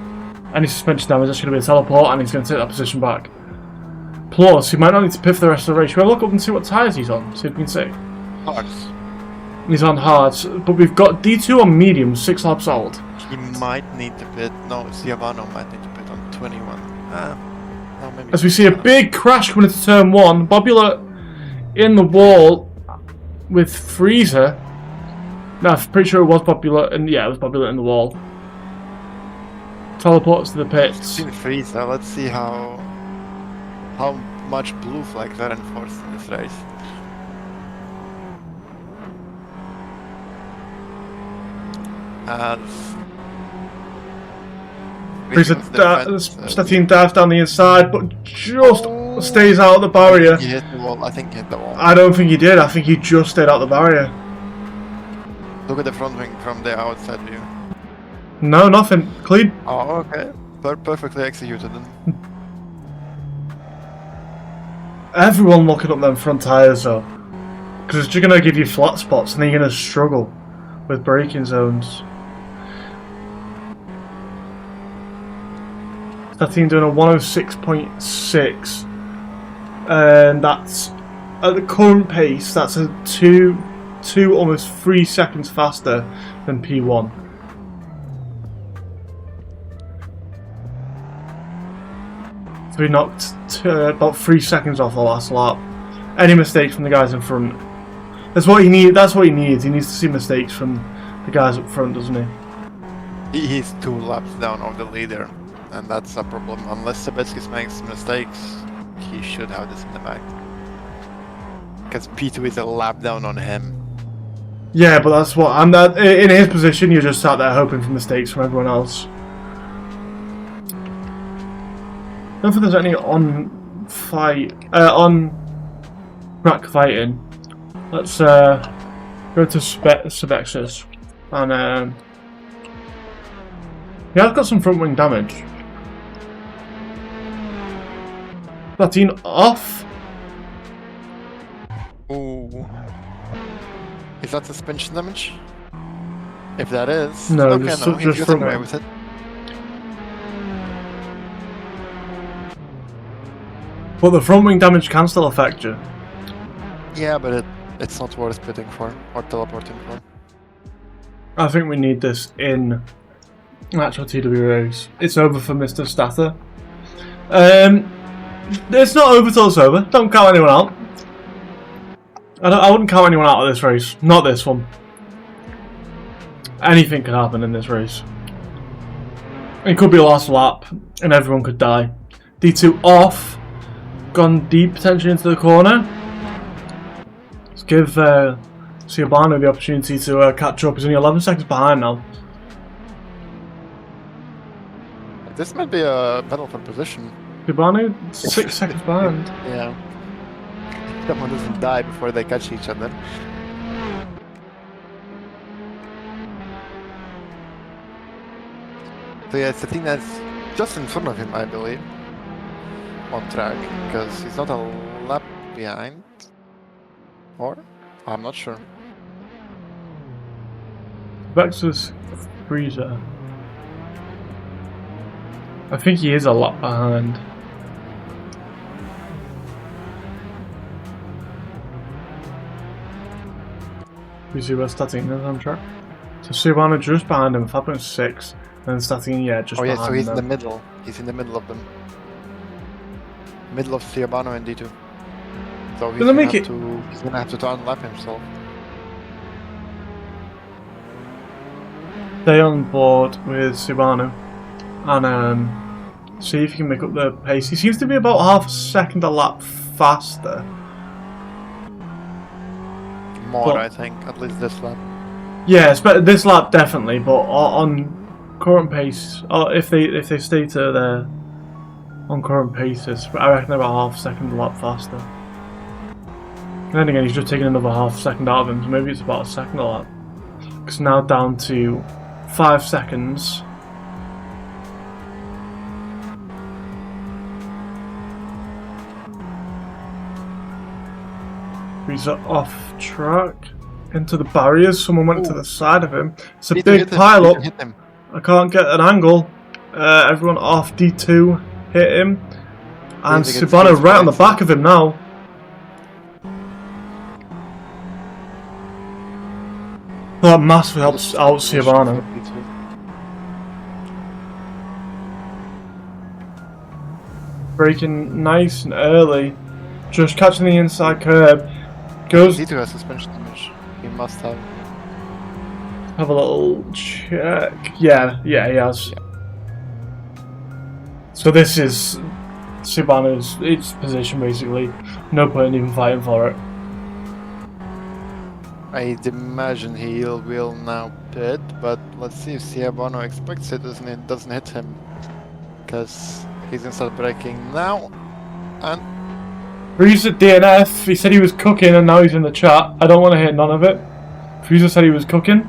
any suspension damage, that's going to be a teleport, and he's going to take that position back. Plus, he might not need to piff the rest of the race. We'll look up and see what tyres he's on. See if we can see. Hards. He's on hards, but we've got D2 on medium, 6 laps old. He might need to pit. No, Siavano might need to pit on 21. No, maybe As we see a big crash coming into turn 1, Bobula in the wall with Freezer. No, I'm pretty sure it was Bobula, and yeah, it was Bobula in the wall. Teleports to the pits. In Freezer, let's see how much blue flags are enforced in this race. Statine dives down the inside, but just stays out of the barrier. He hit the wall. I think he hit the wall. I don't think he did. I think he just stayed out the barrier. Look at the front wing from the outside view. No, nothing. Clean. Oh, okay. Perfectly executed then. Everyone looking up them front tyres though, because it's just going to give you flat spots and then you're going to struggle with braking zones. That team doing a 106.6, and that's at the current pace. That's a two almost 3 seconds faster than P1. So we knocked about 3 seconds off the last lap. Any mistakes from the guys in front? That's what he needs. That's what he needs. He needs to see mistakes from the guys up front, doesn't he? He's 2 laps down of the leader, and that's a problem. Unless Sabetskis makes mistakes, he should have this in the bag. Because P2 is a lap down on him. Yeah, but that's what I'm. That in his position, you're just sat there hoping for mistakes from everyone else. I don't think there's any on track fighting. Let's go to Sabexis, and yeah, I've got some front wing damage. Statine off. Ooh. Is that suspension damage? If that is, no, okay, just, no, just he's front getting away wing. with it. But the front wing damage can still affect you. Yeah, but it's not worth pitting for or teleporting for. I think we need this in actual TWS. It's over for Mr. Statter. It's not over till it's over. Don't count anyone out. I wouldn't count anyone out of this race. Not this one. Anything could happen in this race. It could be a last lap, and everyone could die. D2 off. Gone deep potentially into the corner. Let's give Siobano the opportunity to catch up. He's only 11 seconds behind now. This might be a battle for position. Subaru 6 seconds behind. Yeah. Someone doesn't die before they catch each other. So yeah, it's the thing that's just in front of him, I believe, on track, because he's not a lap behind. Or? I'm not sure. Vex's Freezer. I think he is a lot behind. We see where Statine is on track. So Subaru just behind him, 5.6, and Statine, yeah, just behind him. Oh yeah, so he's in the middle. He's in the middle of them. Middle of Ciobano and D2. So he's gonna have to unlap himself. Stay on board with Subaru and see if you can make up the pace. He seems to be about half a second a lap faster. More, I think, at least this lap. Yes, but this lap definitely. But on current pace, if they stay to their on current paces, I reckon they're about half a second a lap faster. And then again, he's just taking another half second out of him, so maybe it's about a second a lap. It's now down to 5 seconds. He's off track into the barriers. Someone went to the side of him. It's a big pile up. I can't get an angle. Everyone off. D2 hit him. And Subaru right on the back of him now. That massively helps out Subaru. Braking nice and early. Just catching the inside curb. Goes. D2 has suspension damage. He must have. Have a little check. Yeah, he has. Yeah. So this is Subaru's its position basically. No point in even fighting for it. I'd imagine he will now pit, but let's see if Ciobano expects it and it doesn't hit him. Because he's gonna start braking now. And Freezer DNF, he said he was cooking and now he's in the chat. I don't want to hear none of it. Freezer said he was cooking.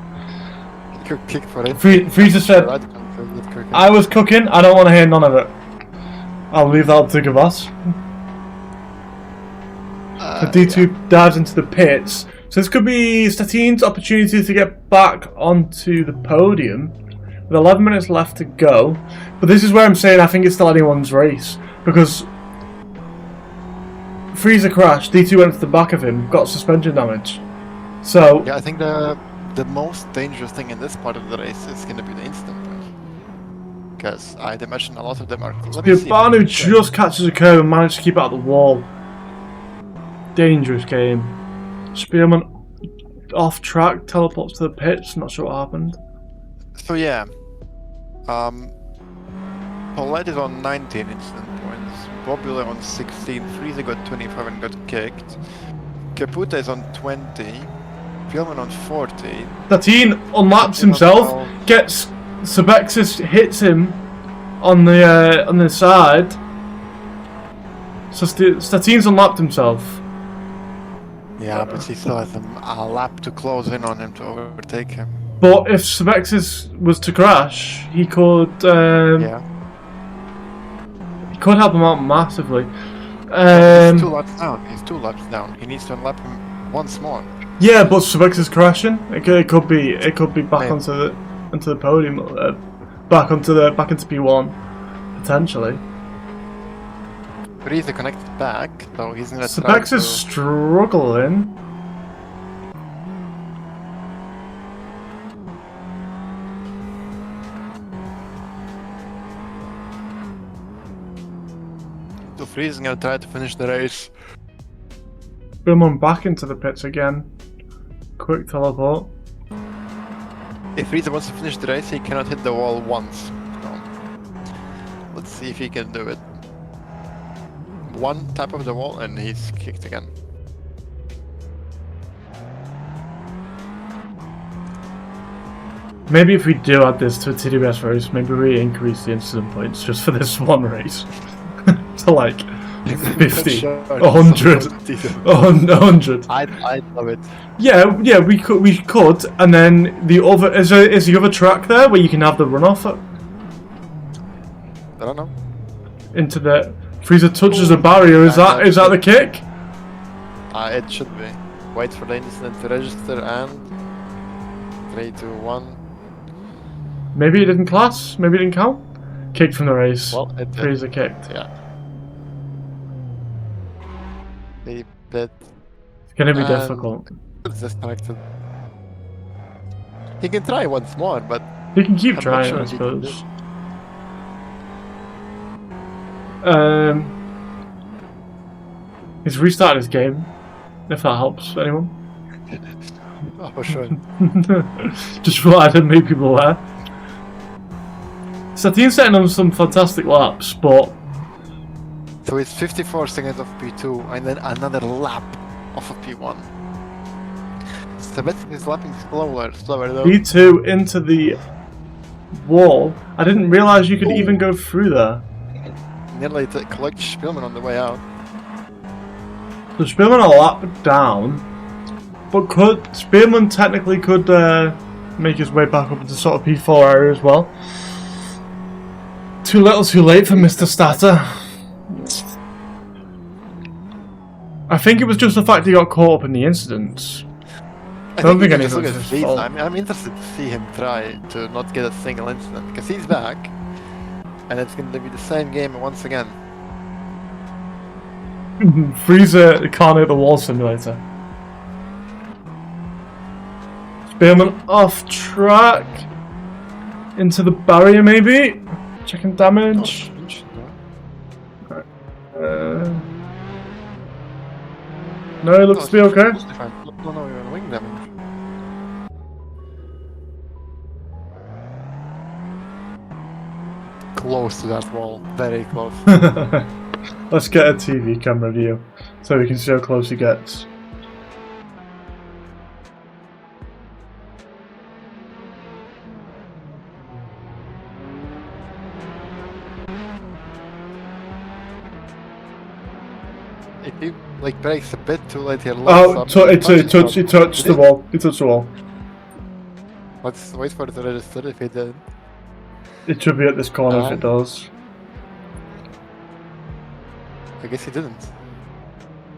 Good kick for it. Freezer said, I was cooking, I don't want to hear none of it. I'll leave that up to Gavas. So D2 dives into the pits. So this could be Statine's opportunity to get back onto the podium. With 11 minutes left to go. But this is where I'm saying I think it's still anyone's race. Because Freezer crashed, D2 went to the back of him, got suspension damage. So yeah, I think the most dangerous thing in this part of the race is going to be the instant point. Because I'd imagine a lot of them are... Subaru just catches a curve and managed to keep it out of the wall. Dangerous game. Spearman off track, teleports to the pits, not sure what happened. So yeah. Paulette is on 19 instant points. Bobula on 16, Freezer got 25 and got kicked. Caputa is on 20, Fjellman on 40. Statine unlaps himself, gets Sebexis hits him on the side. So Statine's unlapped himself. Yeah, but he still has a lap to close in on him to overtake him. But if Sebexis was to crash, he could yeah. He could help him out massively. He's 2 laps down. He's 2 laps down. He needs to unlap him once more. Yeah, but Sebexis crashing. It could be back onto the podium, back into P1 potentially. But he's connected back, so he's gonna try Sebexis is struggling. So Freeze is gonna try to finish the race. Boom on back into the pits again. Quick teleport. If Freeze wants to finish the race, he cannot hit the wall once. So, let's see if he can do it. One tap of the wall and he's kicked again. Maybe if we do add this to a TWS race, maybe we increase the incident points just for this one race to like 50, 100, 100. I'd love it. Yeah, we could, and then the other is the other track there where you can have the runoff I don't know. into the Freezer touches the barrier. Is that the kick? It should be. Wait for the incident to register and 3, 2, 1. Maybe it didn't class. Maybe it didn't count. Kick from the race. Well, it did. Freezer kicked. Yeah. But It's gonna be difficult. it's disconnected. He can try once more, but He can keep I'm not trying, sure I if he can suppose. He's restarted his game. If that helps anyone. oh, for sure. Just thought I'd make people aware. Sateen's setting on some fantastic laps, but So it's 54 seconds of P2 and then another lap of a P1. Sebastian is lapping slower though. B2 into the wall. I didn't realise you could even go through there. Nearly to collect Spielman on the way out. So Spearman a lap down, but Spearman technically could make his way back up into sort of P4 area as well. Too little, too late for Mr. Statter. I think it was just the fact he got caught up in the incidents. I don't think anything was his fault. I'm interested to see him try to not get a single incident because he's back, and it's going to be the same game once again. Freezer can't hit the wall simulator. Spearman off track. Into the barrier maybe. Checking damage. No, it looks to be okay. No, you're on wing damage. Close to that wall. Very close. Let's get a TV camera view so we can see how close he gets. If he like breaks a bit too late here, Oh, he touched the wall. He touched the wall. Let's wait for it to register if he did. It should be at this corner if it does. I guess he didn't.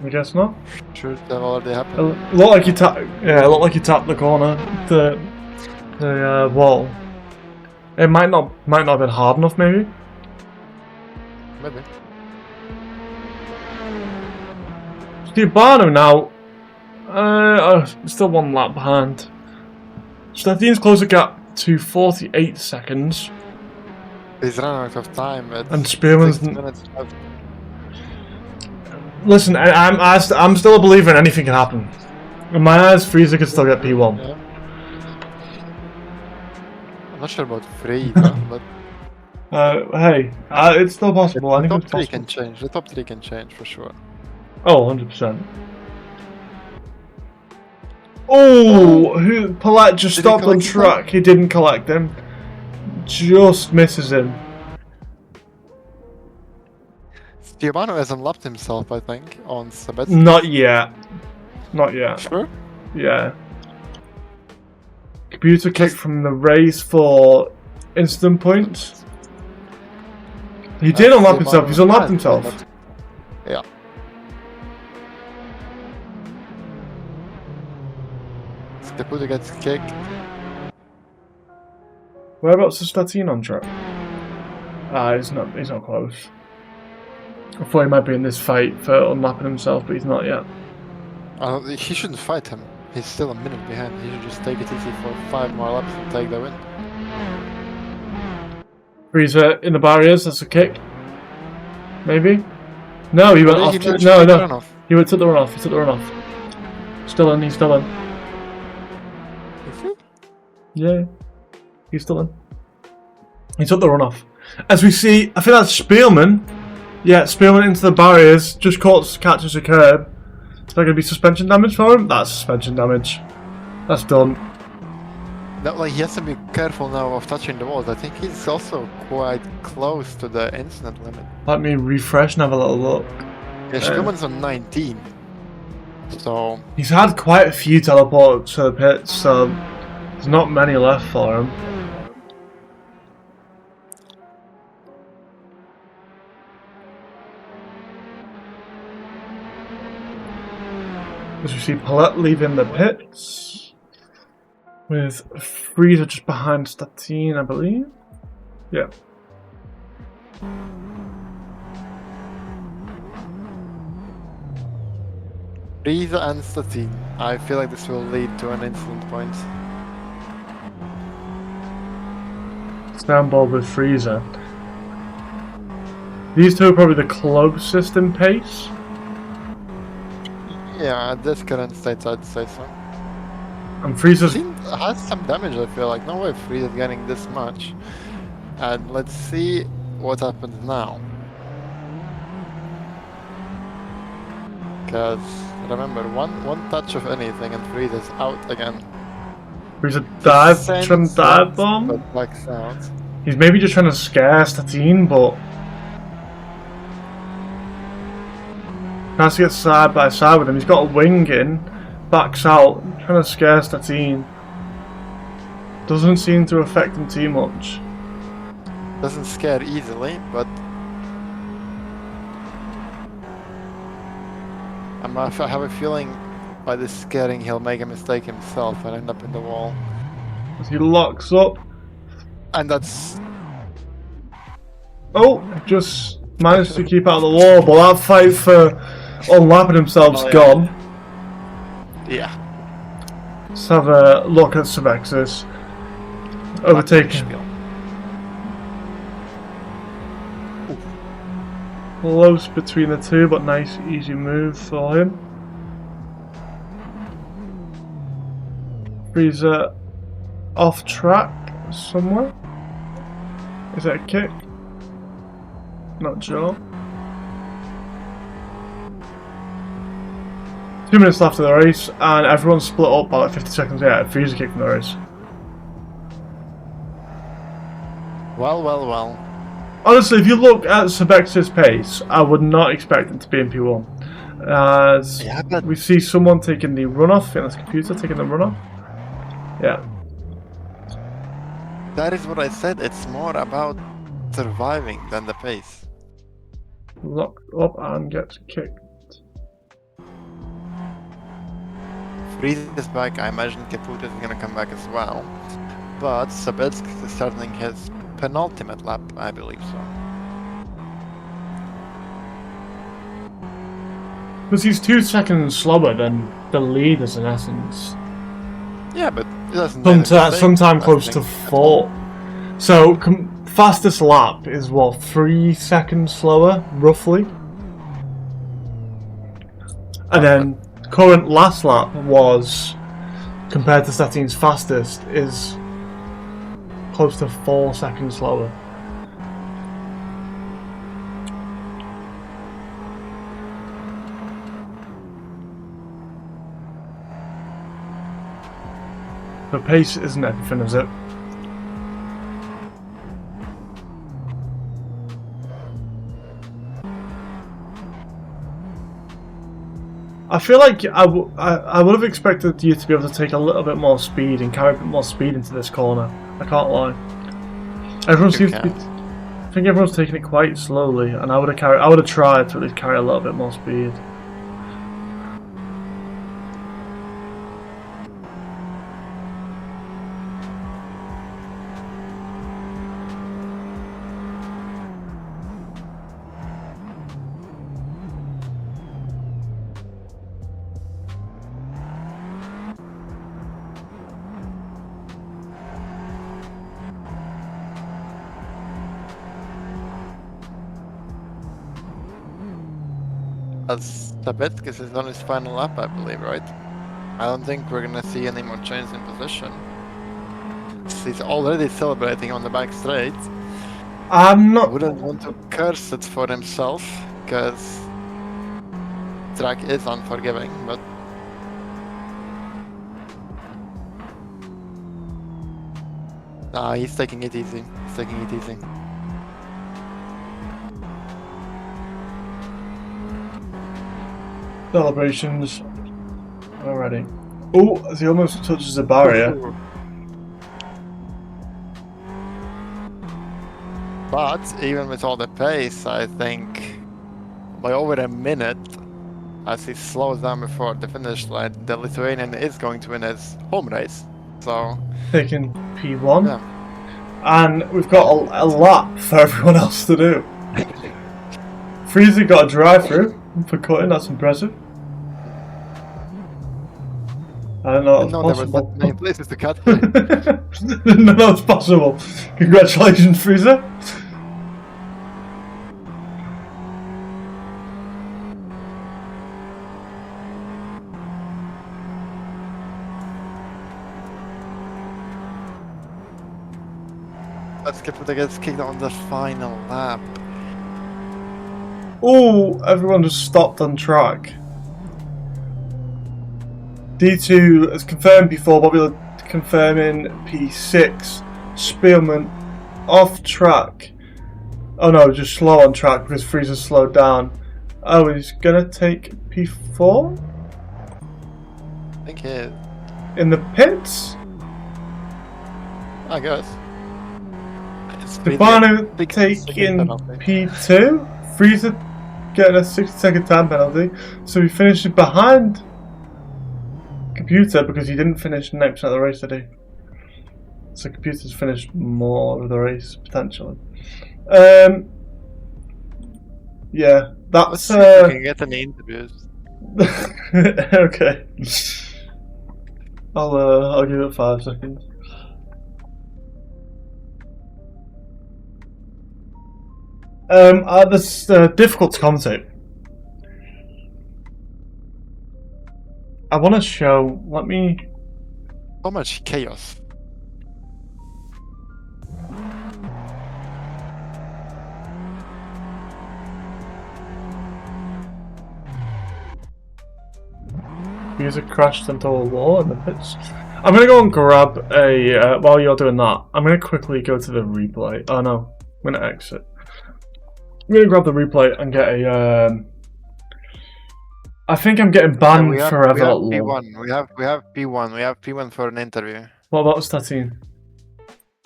I guess not. Sure, that already happened. It looked like he tapped. Yeah, it looked like he tapped the corner, the wall. It might not have been hard enough, maybe. Maybe. Steve Barno now. Still one lap behind. Steffine's closed the gap to 48 seconds. He's running out of time. It's And Spearman's. 6 minutes left. Listen, I'm still a believer in anything can happen. In my eyes, Freezer could still get P1. Yeah. I'm not sure about free, but Hey, it's still possible. the Anything's top 3 possible. can change. The top 3 can change for sure. Oh, 100%. Oh, Paulette just Did he stopped on collect track. He didn't collect him. Just misses him. Giovanni hasn't lapped himself, I think, on Sebastian. Not yet. Not yet. Sure? Yeah. Computer kick from the race for instant points. He did unlap himself. He's unlapped himself. Yeah. Caputo gets kicked. Whereabouts is Statine on track? He's not close. I thought he might be in this fight for unlapping himself, but he's not yet. He shouldn't fight him. He's still a minute behind. He should just take it easy for 5 more laps and take the win. Freezer in the barriers, that's a kick. Maybe? No, he went off. He No. He took the runoff. He took the runoff. Still in, he's still in. Is he? Yeah, he's still in. He took the runoff. As we see, I think that's Spielman. Yeah, Spielman into the barriers, just catches a curb. Is that going to be suspension damage for him? That's suspension damage. That's done. No, like he has to be careful now of touching the walls. I think he's also quite close to the incident limit. Let me refresh and have a little look. Yeah, Schumann's on 19. So He's had quite a few teleports to the pits, so there's not many left for him. As we see Paulette leaving the pits, with Frieza just behind Statine, I believe. Yeah. Frieza and Statine. I feel like this will lead to an incident point. Snowball with Frieza. These two are probably the closest in pace. Yeah, at this current state, I'd say so. And Frieza's Statine has some damage, I feel like. No way Frieza's getting this much. And let's see what happens now. Because remember, one touch of anything and Frieza's out again. Frieza dive, trying to dive But bomb. backs out. He's maybe just trying to scare Statine, but tries to get side by side with him. He's got a wing in, backs out, trying to scare Statine. Doesn't seem to affect him too much. Doesn't scare easily, but I have a feeling by this scaring he'll make a mistake himself and end up in the wall. As he locks up. And that's... Oh, just managed to keep out of the wall, but that fight for unlapping himself's gone. Yeah. Let's have a look at Subexis. Overtaking. Close between the two, but nice, easy move for him. Frieza off track somewhere. Is that a kick? Not sure. 2 minutes left of the race, and everyone's split up by like 50 seconds. Yeah, Frieza kick from the race. Well. Honestly, if you look at Subex's pace, I would not expect him to be in P1. As we see someone taking the runoff, I think that's computer taking the runoff. Yeah. That is what I said, it's more about surviving than the pace. Locked up and gets kicked. Frieza's back, I imagine Caputo is gonna come back as well. But Sabetsk is starting his penultimate lap, I believe so. Because he's 2 seconds slower than the leaders in essence. Yeah, but it doesn't sometime close to 4. So fastest lap is what, 3 seconds slower, roughly? And then current last lap was, compared to Statine's fastest, is close to 4 seconds slower. The pace isn't everything, is it? I feel like I would have expected you to be able to take a little bit more speed and carry a bit more speed into this corner. I can't lie. Everyone seems to be, I think everyone's taking it quite slowly, and I would have tried to at least carry a little bit more speed. As Sabetskis is on his final lap, I believe, right? I don't think we're gonna see any more change in position. He's already celebrating on the back straight. I'm I not. wouldn't want to curse it for himself, because track is unforgiving, but Nah, he's taking it easy. He's taking it easy. Celebrations already. Oh, as he almost touches the barrier. But even with all the pace, I think by over a minute, as he slows down before the finish line, the Lithuanian is going to win his home race. So, Taking P1. yeah. And we've got a lap for everyone else to do. Freezer got a drive-through for cutting, that's impressive. I don't know No, that's there was possible. that many places to cut. No, that's possible. Congratulations, Freezer. Let's get it gets kicked on the final lap. Oh, everyone just stopped on track. D2 as confirmed before, Bobby confirming P6. Spielman off track. Oh no, just slow on track because Freezer slowed down. Oh, he's gonna take P4? I think he is. In the pits? I guess. Stefano taking P2. Freezer getting a 60-second time penalty. So he finishes behind Computer because he didn't finish 90% of the race, did he? So Computer's finished more of the race, potentially. Yeah, that's... Let's see if we can get any interviews. Okay. I'll give it 5 seconds. This difficult to commentate. I want to show. Let me. So much chaos. User crashed into a wall in the pits. I'm gonna go and grab a. While you're doing that, I'm gonna quickly go to the replay. Oh no, I'm gonna exit. I'm gonna grab the replay and get a. I think I'm getting banned forever. We have P1. We have P1. We have P1 for an interview. What about Statine?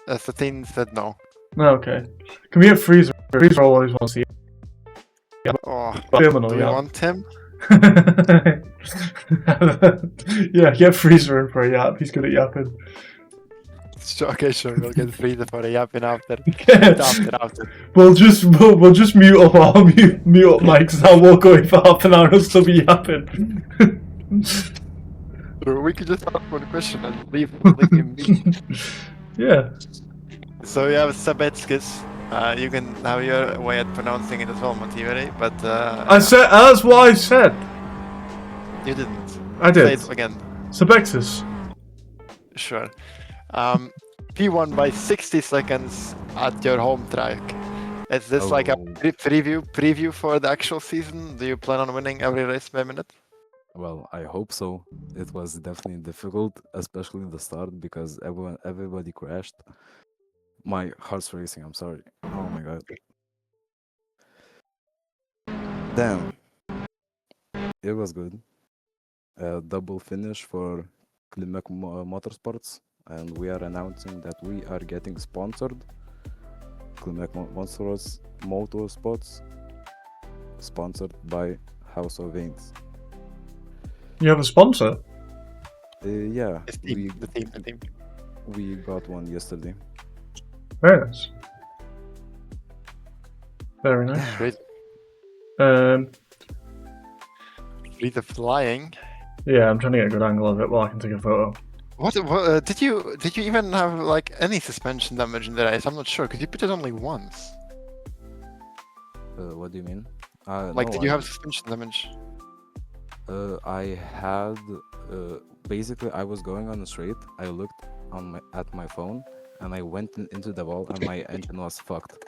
Statine said no. No, okay. Can we get Freezer? Freezer always wants to see. Oh, Criminal, do we yeah. want him? Yeah, get Freezer in for a yap. He's good at yapping. Okay, sure. We'll get Freezer for a yapping after. After. We'll just mute up our mute up mics. I'll walk away for half an hour and still be yapping. We could just ask one question and leave him be. Yeah. So you have Sabetskis. You can have your way at pronouncing it as well, Motiveri, but I said that's what I said. you didn't. I did. Say it again. Sabexis. Sure. P1 by 60 seconds at your home track. Is this like a preview for the actual season? Do you plan on winning every race by a minute? Well, I hope so. It was definitely difficult, especially in the start because everybody crashed. My heart's racing, I'm sorry. Oh my god. Damn. It was good. A double finish for Klimek Motorsports, and we are announcing that we are getting sponsored. Klimek Motorsports, sponsored by House of Veins. You have a sponsor? Yeah, The team. we got one yesterday. Very nice. Very nice. Great. Freezer flying. Yeah, I'm trying to get a good angle of it while I can take a photo. What did you even have like any suspension damage in the race? I'm not sure because you put it only once. What do you mean? Like, no, did you have suspension damage? I had basically I was going on the straight. I looked at my phone and I went into the wall and my engine was fucked.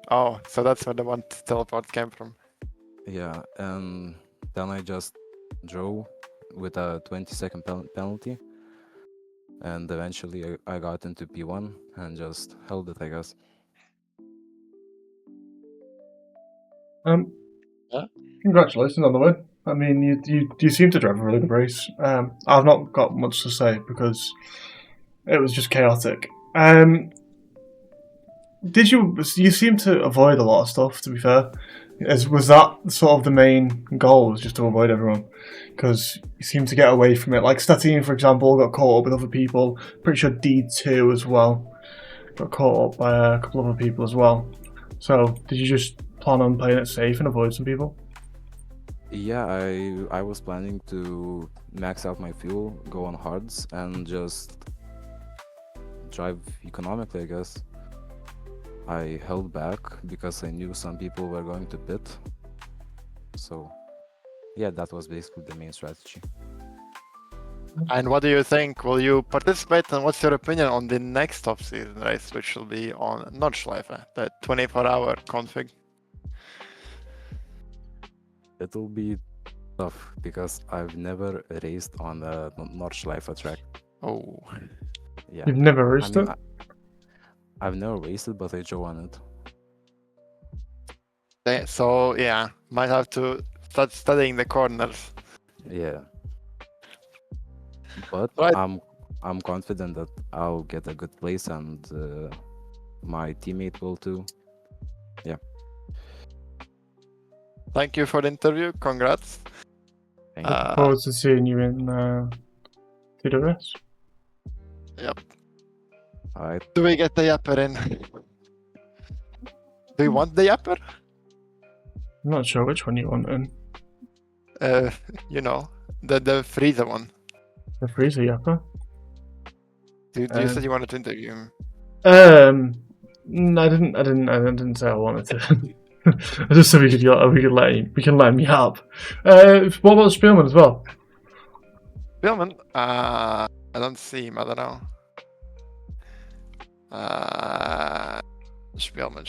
Oh, so that's where the one teleport came from. Yeah, and then I just drove with a 20-second penalty. and eventually I got into P1 and just held it, I guess. Yeah. Congratulations on the win. I mean, you seem to drive a really good race. I've not got much to say because it was just chaotic. Did you seem to avoid a lot of stuff? To be fair, was that sort of the main goal? Was just to avoid everyone? Because you seem to get away from it. Like Statine, for example, got caught up with other people. Pretty sure D2 as well got caught up by a couple of other people as well. So did you just plan on playing it safe and avoid some people? Yeah, I was planning to max out my fuel, go on hards, and just drive economically, I guess. I held back because I knew some people were going to pit. So, yeah, that was basically the main strategy. And what do you think? Will you participate, and what's your opinion on the next off-season race, which will be on Nordschleife, the 24-hour config? It'll be tough because I've never raced on a Nordschleife track. Oh, Yeah, You've never raced it? I've never raced it, but I drove on it. so yeah, might have to start studying the corners. Yeah, but Right. I'm confident that I'll get a good place, and my teammate will too. Yeah. Thank you for the interview. Congrats. Thank you. Look forward to seeing you in TWS. Yep. All right. Do we get the yapper in? Do you want the yapper? I'm not sure which one you want in. You know, the freezer one. The freezer yapper. You said you wanted to interview him. No, I didn't say I wanted to. I just said we can let him yap. What about Spielman as well? Spielman? I don't see him. I don't know. Spielman.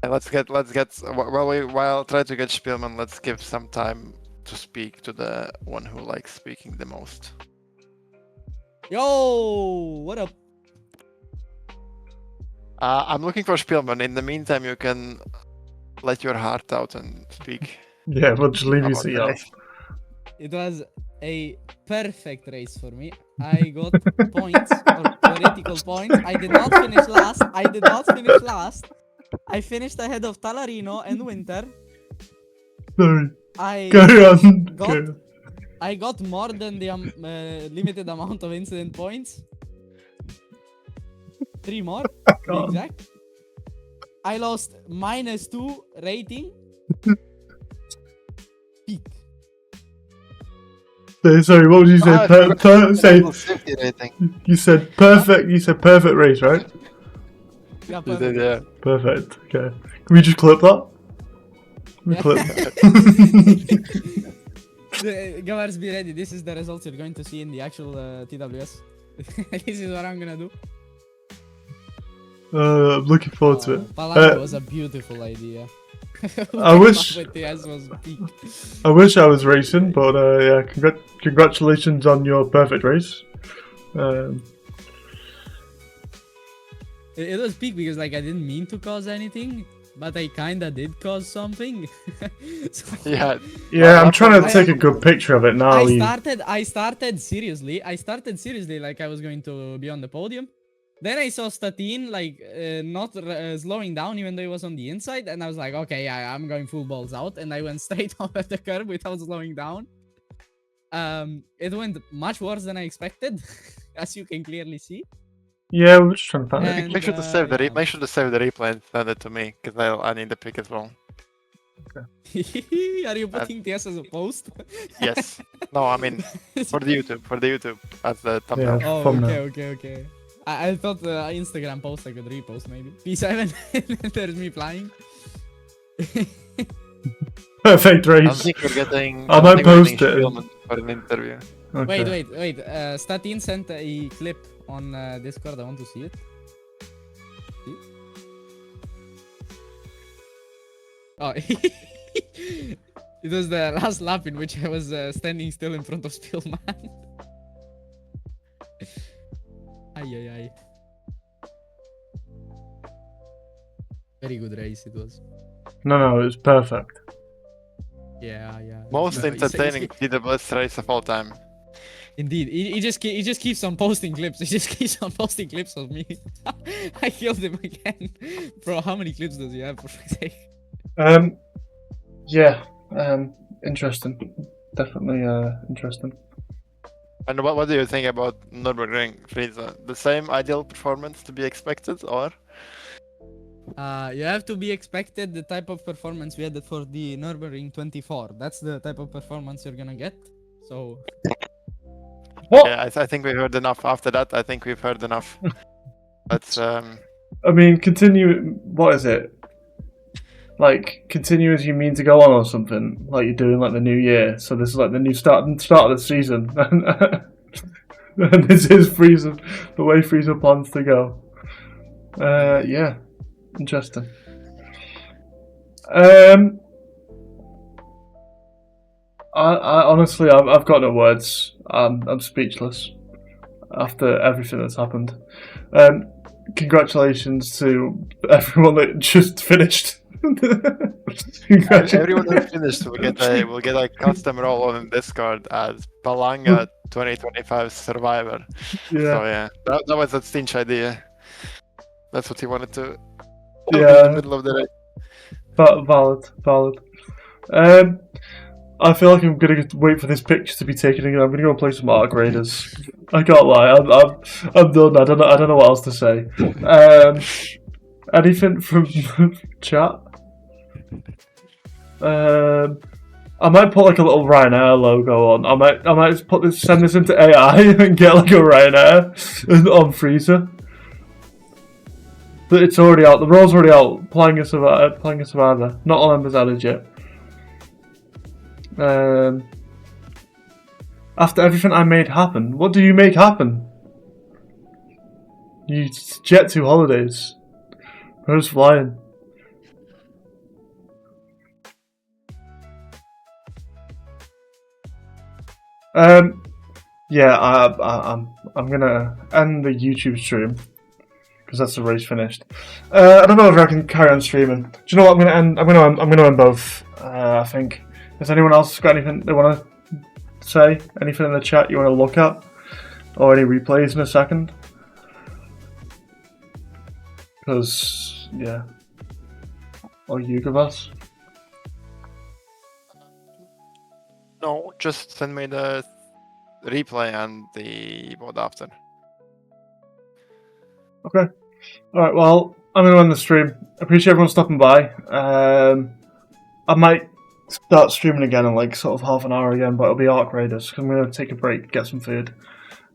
Let's get while I try to get Spielman, let's give some time to speak to the one who likes speaking the most. Yo, what up? I'm looking for Spielman. In the meantime, you can let your heart out and speak. Yeah, we'll just leave you about to the yap. race. It was a perfect race for me. I got points, or theoretical points. I did not finish last. I finished ahead of Talarino and Winter. Sorry. I Carry on. got- Carry on. I got more than the limited amount of incident points. 3 more, to be God. exact. I lost -2 rating. Peak. Sorry, what would you say? Say Safety rating. you said perfect. You said perfect race, right? Yeah, You did, yeah. Perfect. Okay. Can we just clip that? Can we Yeah. clip that? Gamers, be ready. This is the results you're going to see in the actual TWS. This is what I'm gonna do. I'm looking forward to it. Palanca was a beautiful idea. I wish- With the S was peak. I wish I was racing, but yeah, congratulations on your perfect race. It was peak because like I didn't mean to cause anything, but I kinda did cause something. So, Yeah. Yeah, I'm trying to take a good picture of it now. I started seriously. Like I was going to be on the podium. Then I saw Statine like not slowing down even though he was on the inside, and I was like, okay, yeah, I'm going full balls out, and I went straight over the curb without slowing down. It went much worse than I expected, as you can clearly see. Yeah, we're just trying to find it. And, Make sure to save the yeah. make sure to save the replay and send it to me, because I need the pick as well. Are you putting this as a post? Yes. No, I mean for the YouTube as the thumbnail. Yeah. Oh, Thumbnail. okay. I thought Instagram post I could repost maybe. P7, there's me flying. Perfect I race. think we're getting. I might think we're getting post it. Spielman for an interview. Okay. Wait. Statine sent a clip on Discord. I want to see it. See? Oh, it was the last lap in which I was standing still in front of Spillman. Ay, ay, ay. Very good race it was. No, it was perfect. Yeah, yeah. Most No, entertaining TWS race of all time. Indeed, he just keeps on posting clips. He just keeps on posting clips of me. I killed him again, bro. How many clips does he have? For fuck's sake? Yeah, interesting. Definitely interesting. And what do you think about Nürburgring Frieza? The same ideal performance to be expected, or? You have to be expected the type of performance we had for the Nürburgring 24. That's the type of performance you're gonna get. So What? Yeah, I think we've heard enough. After that, I think we've heard enough. Let's I mean, continue. What is it? Like, continue as you mean to go on or something, like you're doing like the new year. So this is like the new start of the season, and this is Frieza, the way Frieza plans to go. Yeah, interesting. I honestly, I've got no words. I'm speechless after everything that's happened. Congratulations to everyone that just finished. everyone who finished will get a custom role on Discord as Palanga 2025 Survivor. Yeah. So yeah, that was a Stinch idea. That's what he wanted to Yeah. in the middle of the race. Valid. I feel like I'm gonna wait for this picture to be taken again. I'm gonna go and play some Arc Raiders. I can't lie. I'm done. I don't know what else to say. Anything from chat? I might put like a little Ryanair logo on. I might send this into AI and get like a Ryanair on Freezer. But it's already out. The role's already out. Playing a survivor. Not all members added yet. After everything I made happen, what do you make happen? You jet to holidays. Who's flying? Yeah, I'm gonna end the YouTube stream because that's the race finished. I don't know if I can carry on streaming. Do you know what? I'm gonna end both. I think. Has anyone else got anything they want to say? Anything in the chat you want to look at, or any replays in a second? Because yeah, or you give us. No, just send me the replay and the mod after. Okay. Alright, well, I'm going to end the stream. Appreciate everyone stopping by. I might start streaming again in like sort of half an hour again, but it'll be Arc Raiders, because I'm going to take a break, get some food.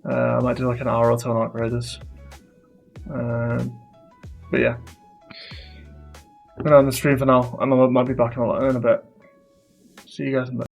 I might do like an hour or two on Arc Raiders. But yeah. I'm going to end the stream for now, and I might be back in a bit. See you guys in a bit.